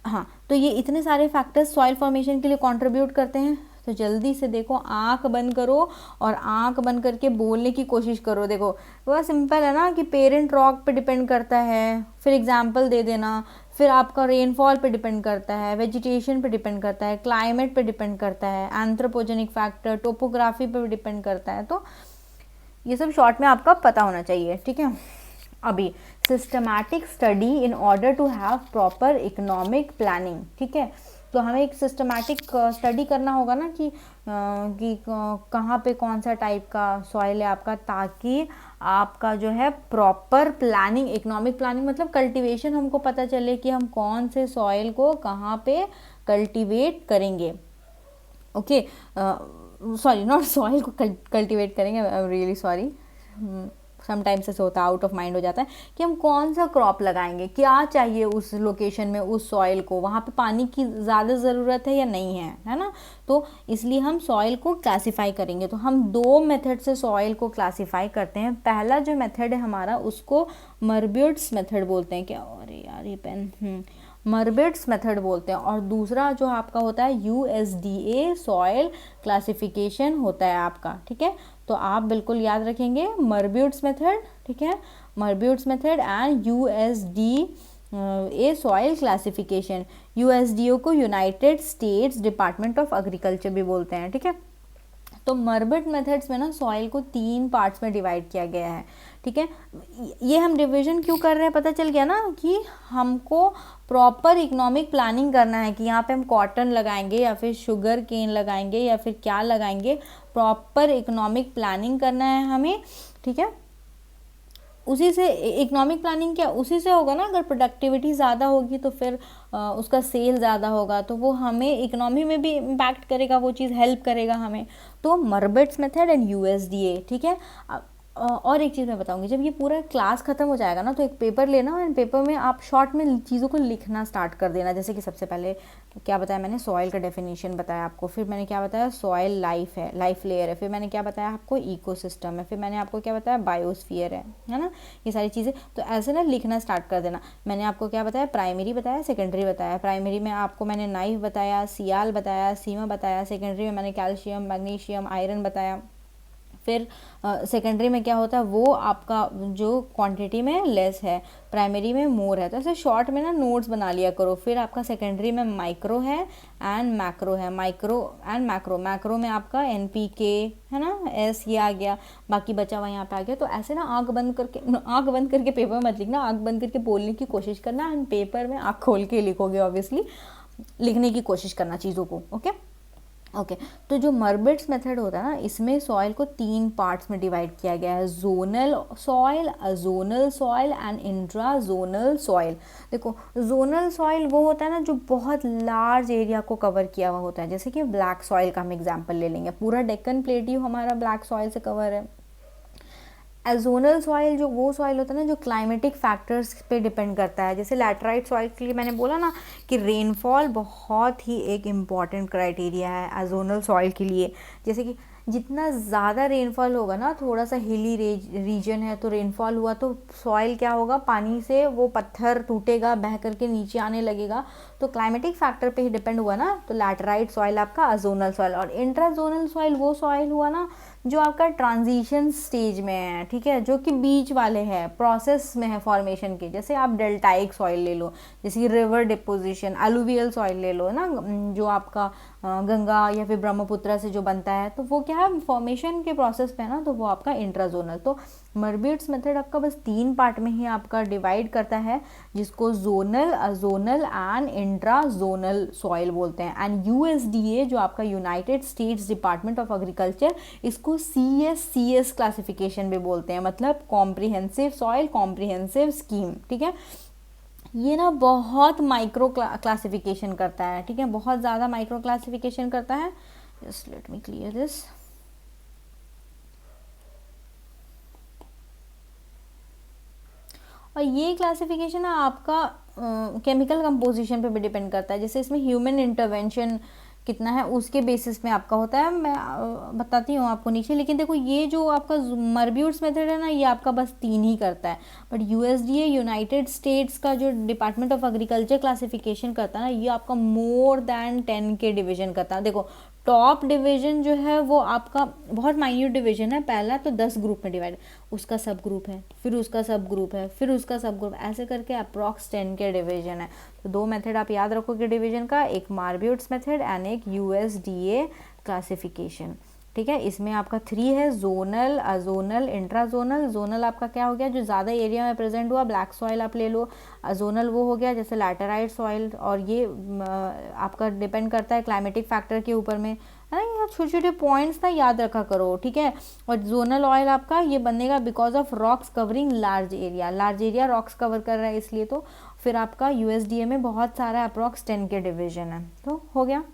A: हाँ, तो ये इतने सारे फैक्टर्स सॉइल फॉर्मेशन के लिए कंट्रीब्यूट करते हैं। तो जल्दी से देखो, आंख बंद करो और आंख बंद करके बोलने की कोशिश करो। देखो बहुत सिंपल है ना कि पेरेंट रॉक पे डिपेंड करता है, फिर एग्जाम्पल दे देना, फिर आपका रेनफॉल पे डिपेंड करता है, वेजिटेशन पे डिपेंड करता है, क्लाइमेट पे डिपेंड करता है, एंथ्रोपोजेनिक फैक्टर, टोपोग्राफी पे डिपेंड करता है। तो ये सब शॉर्ट में आपका पता होना चाहिए, ठीक है। अभी systematic study in order to have proper economic planning, ठीक है। तो हमें एक सिस्टमैटिक स्टडी करना होगा ना कि कहाँ पे कौन सा टाइप का सॉइल है आपका, ताकि आपका जो है प्रॉपर प्लानिंग, इकोनॉमिक प्लानिंग मतलब कल्टीवेशन, हमको पता चले कि हम कौन से सॉइल को कहाँ पे कल्टीवेट करेंगे। ओके, सॉरी नॉट सॉइल को कल्टीवेट करेंगे, I am really sorry, sometimes ऐसे होता है, आउट ऑफ माइंड हो जाता है, कि हम कौन सा क्रॉप लगाएंगे, क्या चाहिए उस लोकेशन में, उस सॉइल को, वहाँ पे पानी की ज़्यादा ज़रूरत है या नहीं है ना। तो इसलिए हम सॉइल को क्लासीफाई करेंगे। तो हम दो मेथड से सॉइल को क्लासीफाई करते हैं। पहला जो मेथड है हमारा उसको मर्बियट्स मेथड बोलते हैं, क्या, अरे यार ये पेन, मर्बियट्स मेथड बोलते हैं। और दूसरा जो आपका होता है USDA सॉइल क्लासिफिकेशन होता है आपका, ठीक है। तो आप बिल्कुल याद रखेंगे मर्बियट्स मेथड, ठीक है, Marbut's method and USDA soil classification. USDA को United States Department of Agriculture भी बोलते हैं, ठीक है। तो मर्बियट मेथड्स में ना सॉइल को 3 पार्ट्स में डिवाइड किया गया है, ठीक है। ये हम डिवीजन क्यों कर रहे हैं, पता चल गया ना कि हमको प्रॉपर इकोनॉमिक प्लानिंग करना है कि यहाँ पे हम कॉटन लगाएंगे या फिर शुगर केन लगाएंगे या फिर क्या लगाएंगे, प्रॉपर इकोनॉमिक प्लानिंग करना है हमें, ठीक है। उसी से इकोनॉमिक प्लानिंग क्या उसी से होगा ना, अगर प्रोडक्टिविटी ज़्यादा होगी तो फिर उसका सेल ज़्यादा होगा, तो वो हमें इकोनॉमी में भी इम्पैक्ट करेगा, वो चीज़ हेल्प करेगा हमें। तो मर्बियट्स मेथड एंड USDA, ठीक है। और एक चीज़ मैं बताऊंगी, जब ये पूरा क्लास ख़त्म हो जाएगा ना तो एक पेपर लेना और पेपर में आप शॉर्ट में चीज़ों को लिखना स्टार्ट कर देना। जैसे कि सबसे पहले क्या बताया मैंने, सॉइल का डेफिनेशन बताया आपको, फिर मैंने क्या बताया, सॉइल लाइफ है, लाइफ लेयर है, फिर मैंने क्या बताया आपको, इकोसिस्टम है, फिर मैंने आपको क्या बताया, बायोस्फीयर है ना, ये सारी चीज़ें। तो ऐसे ना लिखना स्टार्ट कर देना। मैंने आपको क्या बताया, प्राइमरी बताया, सेकेंडरी बताया। प्राइमरी में आपको मैंने नाइफ बताया, सियाल बताया, सीमा बताया। सेकेंडरी में मैंने कैल्शियम, मैग्नीशियम, आयरन बताया। फिर सेकेंडरी में क्या होता है, वो आपका जो क्वांटिटी में लेस है, प्राइमरी में मोर है। तो ऐसे शॉर्ट में ना नोट्स बना लिया करो। फिर आपका सेकेंडरी में माइक्रो है एंड मैक्रो है, माइक्रो एंड मैक्रो। मैक्रो में आपका NPK है ना, S ये आ गया, बाकी बचा हुआ यहाँ पे आ गया। तो ऐसे ना आंख बंद करके पेपर मत लिखना, आंख बंद करके बोलने की कोशिश करना एंड पेपर में आंख खोल के लिखोगे, ऑब्वियसली लिखने की कोशिश करना चीज़ों को। ओके तो जो मर्बिट्स मेथड होता है ना, इसमें सॉइल को 3 पार्ट्स में डिवाइड किया गया है, zonal soil, azonal soil and intrazonal soil. देखो जोनल सॉइल वो होता है ना जो बहुत लार्ज एरिया को कवर किया हुआ होता है, जैसे कि ब्लैक सॉइल का हम एग्जांपल ले लेंगे, पूरा डेक्कन प्लेट्यू हमारा ब्लैक सॉइल से कवर है। एजोनल सॉइल जो वो सॉइल होता है ना जो क्लाइमेटिक फैक्टर्स पे डिपेंड करता है, जैसे लैटराइट सॉइल के लिए मैंने बोला ना कि रेनफॉल बहुत ही एक इम्पॉर्टेंट क्राइटेरिया है एजोनल सॉइल के लिए। जैसे कि जितना ज़्यादा रेनफॉल होगा ना, थोड़ा सा हिली रीजन है तो रेनफॉल हुआ तो सॉइल क्या होगा, पानी से वो पत्थर टूटेगा, बह करके नीचे आने लगेगा। तो क्लाइमेटिक फैक्टर पे ही डिपेंड हुआ ना, तो लैटराइट सॉइल आपका एजोनल सॉइल। और इंट्राजोनल सॉइल वो सॉइल हुआ ना जो आपका ट्रांजिशन स्टेज में है, ठीक है, जो कि बीच वाले हैं, प्रोसेस में है फॉर्मेशन के। जैसे आप डेल्टाइक सॉइल ले लो, जैसे कि रिवर डिपोजिशन, अलुवियल सॉइल ले लो ना, जो आपका गंगा या फिर ब्रह्मपुत्र से जो बनता है, तो वो क्या है, फॉर्मेशन के प्रोसेस पे है ना, तो वो आपका इंट्राजोनल। तो मर्बिट्स मेथड आपका बस 3 पार्ट में ही आपका डिवाइड करता है, जिसको जोनल, अजोनल एंड इंट्राजोनल सॉइल बोलते हैं। एंड USDA जो आपका United States Department of agriculture, इसको CS क्लासिफिकेशन भी बोलते हैं, मतलब कॉम्प्रिहेंसिव सॉइल कॉम्प्रिहेंसिव स्कीम, ठीक है। ये ना बहुत माइक्रो क्लासिफिकेशन करता है, ठीक है, बहुत ज़्यादा माइक्रो क्लासिफिकेशन करता है। Just let me clear this. और ये क्लासिफिकेशन ना आपका केमिकल कंपोजिशन पे भी डिपेंड करता है, जैसे इसमें ह्यूमन इंटरवेंशन कितना है उसके बेसिस में आपका होता है। मैं बताती हूँ आपको नीचे। लेकिन देखो ये जो आपका मर्ब्यूट्स मेथड है ना, ये आपका बस 3 ही करता है, बट USDA यूनाइटेड स्टेट्स का जो डिपार्टमेंट ऑफ एग्रीकल्चर क्लासिफिकेशन करता है ना, ये आपका मोर देन 10 के डिवीजन करता है। देखो टॉप डिवीजन जो है वो आपका बहुत माइन्यूट डिवीजन है, पहला तो 10 ग्रुप में डिवाइड, उसका सब ग्रुप है, फिर उसका सब ग्रुप है, फिर उसका सब ग्रुप, ऐसे करके अप्रॉक्स 10 के डिवीजन है। तो 2 मेथड आप याद रखोगे डिवीजन का, एक मर्ब्यूट्स मेथड एंड एक USDA क्लासिफिकेशन, ठीक है। इसमें आपका 3 है, जोनल, अजोनल, इंट्राजोनल। जोनल आपका क्या हो गया, जो ज़्यादा एरिया में प्रेजेंट हुआ, ब्लैक सॉइल आप ले लो। अजोनल वो हो गया जैसे लैटेराइट सॉइल, और ये आपका डिपेंड करता है क्लाइमेटिक फैक्टर के ऊपर में, है ना। ये छोटे छोटे पॉइंट्स ना याद रखा करो, ठीक है। और जोनल ऑयल आपका ये बनेगा because of rocks covering large area, large area rocks cover कर रहा है इसलिए। तो फिर आपका USDA में बहुत सारा अप्रॉक्स 10 के डिवीजन है। तो हो गया।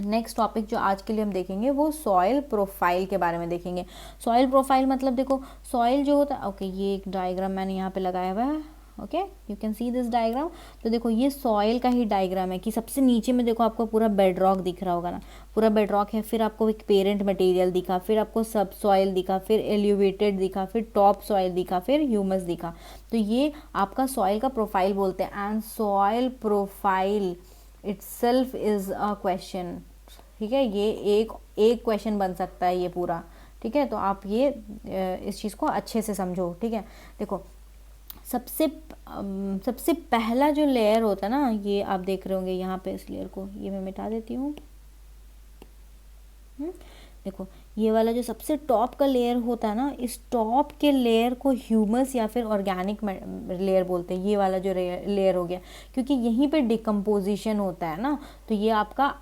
A: नेक्स्ट टॉपिक जो आज के लिए हम देखेंगे वो सॉइल प्रोफाइल के बारे में देखेंगे। सॉइल प्रोफाइल मतलब देखो सॉइल जो होता है, ओके ये एक डायग्राम मैंने यहाँ पे लगाया हुआ है, okay you can see this diagram. तो देखो ये सॉइल का ही डायग्राम है कि सबसे नीचे में देखो आपको पूरा बेड रॉक दिख रहा होगा ना, पूरा बेड रॉक है, फिर आपको एक पेरेंट मटेरियल दिखा, फिर आपको सब सॉइल दिखा, फिर एलिवेटेड दिखा, फिर टॉप सॉइल दिखा, फिर ह्यूमस दिखा। तो ये आपका सॉइल का प्रोफाइल बोलते हैं। And soil profile itself is a question, ठीक है, ये एक क्वेश्चन बन सकता है ये पूरा, ठीक है। तो आप ये इस चीज़ को अच्छे से समझो, ठीक है। देखो सबसे पहला जो लेयर होता है ना, ये आप देख रहे होंगे यहाँ पे, इस लेयर को ये मैं मिटा देती हूँ। देखो ये वाला जो सबसे टॉप का लेयर होता है ना, इस टॉप के लेयर को ह्यूमस या फिर ऑर्गेनिक लेयर बोलते हैं। ये वाला जो लेयर हो गया, क्योंकि यहीं पे डिकम्पोजिशन होता है ना, तो ये आपका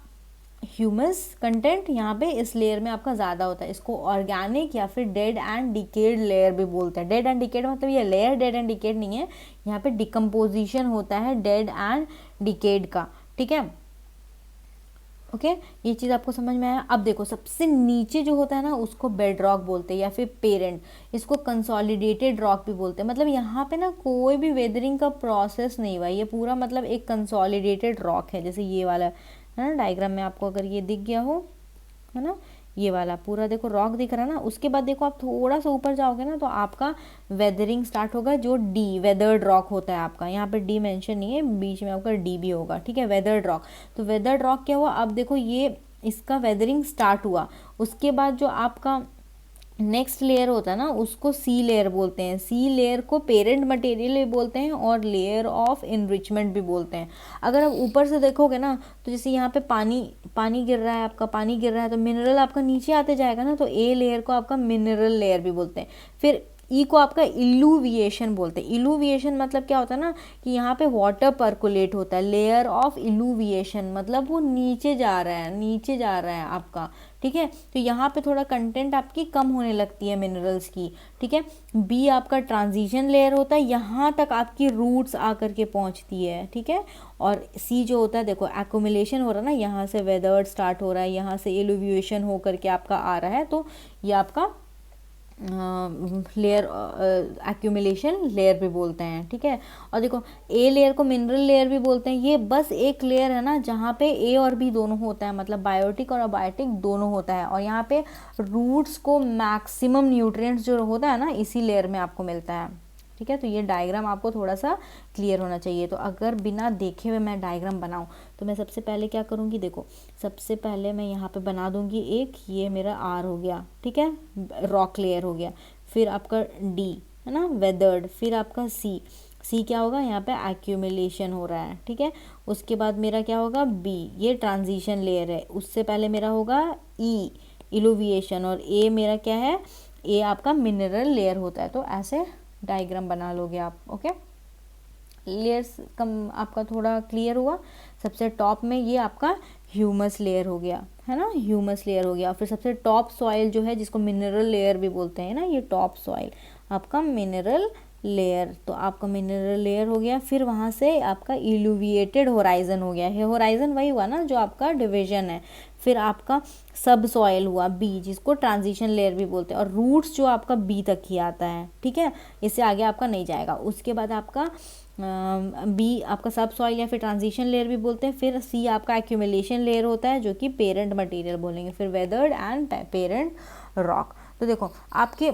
A: ह्यूमस कंटेंट यहाँ पे इस लेयर में आपका ज़्यादा होता है। इसको ऑर्गेनिक या फिर डेड एंड डिकेड लेयर भी बोलते हैं। डेड एंड डिकेड मतलब ये लेयर डेड एंड डिकेड नहीं है, यहाँ पे डिकम्पोजिशन होता है डेड एंड डिकेड का, ठीक है। ओके ये चीज़ आपको समझ में आया। अब देखो सबसे नीचे जो होता है ना, उसको बेड रॉक बोलते हैं या फिर पेरेंट, इसको कंसोलिडेटेड रॉक भी बोलते हैं। मतलब यहाँ पे ना कोई भी वेदरिंग का प्रोसेस नहीं हुआ, ये पूरा मतलब एक कंसोलिडेटेड रॉक है। जैसे ये वाला है ना डायग्राम में, आपको अगर ये दिख गया हो, है ना, ये वाला पूरा देखो रॉक दिख रहा है ना। उसके बाद देखो आप थोड़ा सा ऊपर जाओगे ना, तो आपका वेदरिंग स्टार्ट होगा, जो डी वेदर्ड रॉक होता है आपका। यहाँ पे डी मेंशन नहीं है, बीच में आपका डी भी होगा, ठीक है, वेदर्ड रॉक। तो वेदर्ड रॉक क्या हुआ, अब देखो ये इसका वेदरिंग स्टार्ट हुआ। उसके बाद जो आपका नेक्स्ट लेयर होता है ना, उसको सी लेयर बोलते हैं। सी लेयर को पेरेंट मटेरियल भी बोलते हैं और लेयर ऑफ इनरिचमेंट भी बोलते हैं। अगर आप ऊपर से देखोगे ना, तो जैसे यहाँ पे पानी पानी गिर रहा है, आपका पानी गिर रहा है, तो मिनरल आपका नीचे आते जाएगा ना, तो ए लेयर को आपका मिनरल लेयर भी बोलते हैं। फिर ई को आपका इलुविएशन बोलते हैं। इलुविएशन मतलब क्या होता है ना, कि यहाँ पे वाटर पर्कुलेट होता है। लेयर ऑफ इलुविएशन मतलब वो नीचे जा रहा है, नीचे जा रहा है आपका, ठीक है। तो यहाँ पे थोड़ा कंटेंट आपकी कम होने लगती है मिनरल्स की, ठीक है। बी आपका ट्रांजिशन लेयर होता है, यहाँ तक आपकी रूट्स आकर के पहुँचती है, ठीक है। और सी जो होता है, देखो एक्युमुलेशन हो रहा है ना, यहाँ से वेदर्ड स्टार्ट हो रहा है, यहाँ से इलुविएशन हो करके आपका आ रहा है, तो ये आपका लेयर एक्यूमुलेशन लेयर भी बोलते हैं, ठीक है। और देखो ए लेयर को मिनरल लेयर भी बोलते हैं। ये बस एक लेयर है ना जहाँ पे ए और बी दोनों होता है, मतलब बायोटिक और अबायोटिक दोनों होता है। और यहाँ पे रूट्स को मैक्सिमम न्यूट्रिएंट्स जो होता है ना, इसी लेयर में आपको मिलता है, ठीक है। तो ये डायग्राम आपको थोड़ा सा क्लियर होना चाहिए। तो अगर बिना देखे हुए मैं डायग्राम बनाऊं, तो मैं सबसे पहले क्या करूंगी, देखो सबसे पहले मैं यहाँ पे बना दूंगी एक, ये मेरा आर हो गया, ठीक है, रॉक लेयर हो गया। फिर आपका डी है ना, वेदर्ड। फिर आपका सी, सी क्या होगा, यहाँ पे एक्यूमुलेशन हो रहा है, ठीक है। उसके बाद मेरा क्या होगा, बी, ये ट्रांजिशन लेयर है। उससे पहले मेरा होगा ई, इलुविएशन। और ए मेरा क्या है, ए आपका मिनरल लेयर होता है। तो ऐसे डायग्राम बना लोगे आप, ओके। लेयर्स कम आपका थोड़ा क्लियर हुआ। सबसे टॉप में ये आपका ह्यूमस लेयर हो गया, है ना, ह्यूमस लेयर हो गया। फिर सबसे टॉप सॉइल जो है, जिसको मिनरल लेयर भी बोलते हैं ना, ये टॉप सॉइल आपका मिनरल लेयर। तो आपका मिनरल लेयर हो गया। फिर वहाँ से आपका इलुविएटेड होराइजन हो गया है। होराइजन वही हुआ ना जो आपका डिवीजन है। फिर आपका सब सॉइल हुआ बी, जिसको ट्रांजिशन लेयर भी बोलते हैं। और रूट्स जो आपका बी तक ही आता है, ठीक है, इससे आगे आपका नहीं जाएगा। उसके बाद आपका बी आपका सब सॉइल या फिर ट्रांजिशन लेयर भी बोलते हैं। फिर सी आपका एक्यूमुलेशन लेयर होता है, जो कि पेरेंट मटेरियल बोलेंगे। फिर वेदर्ड एंड पेरेंट रॉक। तो देखो आपके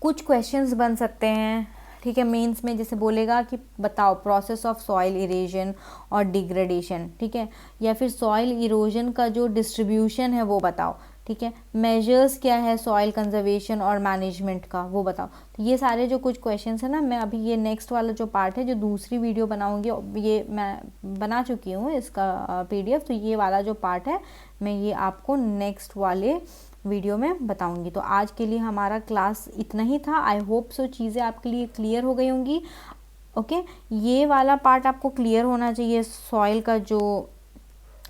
A: कुछ क्वेश्चंस बन सकते हैं, ठीक है, मेंस में। जैसे बोलेगा कि बताओ प्रोसेस ऑफ सॉइल इरेजन और डिग्रेडेशन, ठीक है, या फिर सॉइल इरोजन का जो डिस्ट्रीब्यूशन है वो बताओ, ठीक है। मेजर्स क्या है सॉइल कंजर्वेशन और मैनेजमेंट का, वो बताओ। तो ये सारे जो कुछ क्वेश्चंस है ना, मैं अभी ये नेक्स्ट वाला जो पार्ट है, जो दूसरी वीडियो बनाऊंगी, ये मैं बना चुकी हूँ इसका PDF। तो ये वाला जो पार्ट है, मैं ये आपको नेक्स्ट वाले वीडियो में बताऊंगी। तो आज के लिए हमारा क्लास इतना ही था। आई होप सो चीज़ें आपके लिए क्लियर हो गई होंगी, ओके। ये वाला पार्ट आपको क्लियर होना चाहिए। सॉइल का जो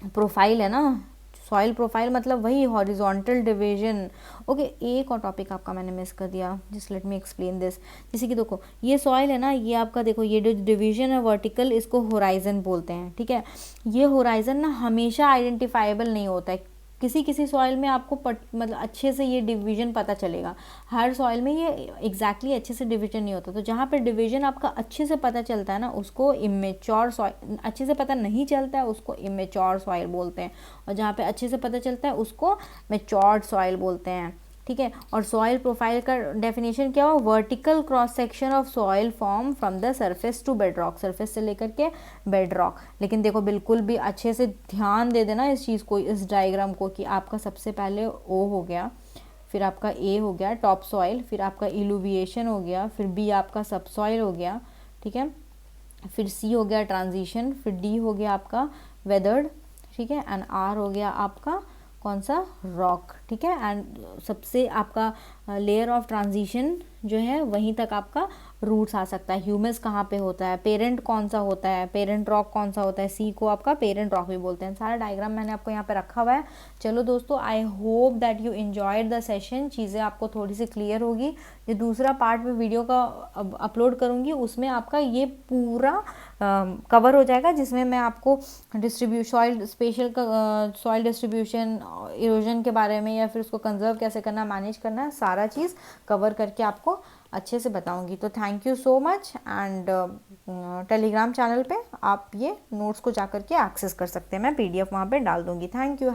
A: प्रोफाइल है ना, सॉइल प्रोफाइल मतलब वही हॉरिजॉन्टल डिवीजन, ओके। एक और टॉपिक आपका मैंने मिस कर दिया, just let me explain this. जैसे कि देखो ये सॉइल है ना, ये आपका देखो ये जो डिवीजन है वर्टिकल, इसको होराइजन बोलते हैं, ठीक है। ये होराइजन ना हमेशा आइडेंटिफाइबल नहीं होता है। किसी किसी सॉइल में आपको मतलब अच्छे से ये डिवीजन पता चलेगा। हर सॉइल में ये एग्जैक्टली अच्छे से डिवीजन नहीं होता। तो जहाँ पे डिवीजन आपका अच्छे से पता चलता है ना, उसको इमेच्योर सॉइल, अच्छे से पता नहीं चलता है उसको इमेच्योर सॉइल बोलते हैं। और जहाँ पे अच्छे से पता चलता है उसको मैच्योर्ड सॉइल बोलते हैं, ठीक है। और सॉइल प्रोफाइल का डेफिनेशन क्या हो, vertical cross section of soil form from the surface to bedrock, surface से लेकर के बेड रॉक। लेकिन देखो बिल्कुल भी अच्छे से ध्यान दे देना इस चीज़ को, इस डायग्राम को, कि आपका सबसे पहले ओ हो गया, फिर आपका ए हो गया टॉप सॉइल, फिर आपका इलुविएशन हो गया, फिर बी आपका सब सॉइल हो गया, ठीक है, फिर सी हो गया ट्रांजिशन, फिर डी हो गया आपका वेदर्ड, ठीक है, एंड आर हो गया आपका कौन सा, रॉक, ठीक है। एंड सबसे आपका लेयर ऑफ ट्रांजिशन जो है वहीं तक आपका रूट्स आ सकता है। ह्यूमस कहाँ पे होता है, पेरेंट कौन सा होता है, पेरेंट रॉक कौन सा होता है, सी को आपका पेरेंट रॉक भी बोलते हैं। सारा डायग्राम मैंने आपको यहाँ पे रखा हुआ है। चलो दोस्तों, I hope that you enjoyed the session. चीज़ें आपको थोड़ी सी क्लियर होगी। ये दूसरा पार्ट में वीडियो का अपलोड करूँगी, उसमें आपका ये पूरा कवर हो जाएगा, जिसमें मैं आपको soil special soil distribution, erosion के बारे में, या फिर उसको कंजर्व कैसे करना, मैनेज करना है, सारा चीज़ कवर करके आपको अच्छे से बताऊंगी। तो thank you so much. And Telegram channel पे आप ये नोट्स को जा करके एक्सेस कर सकते हैं, मैं PDF वहाँ पे डाल दूंगी। Thank you.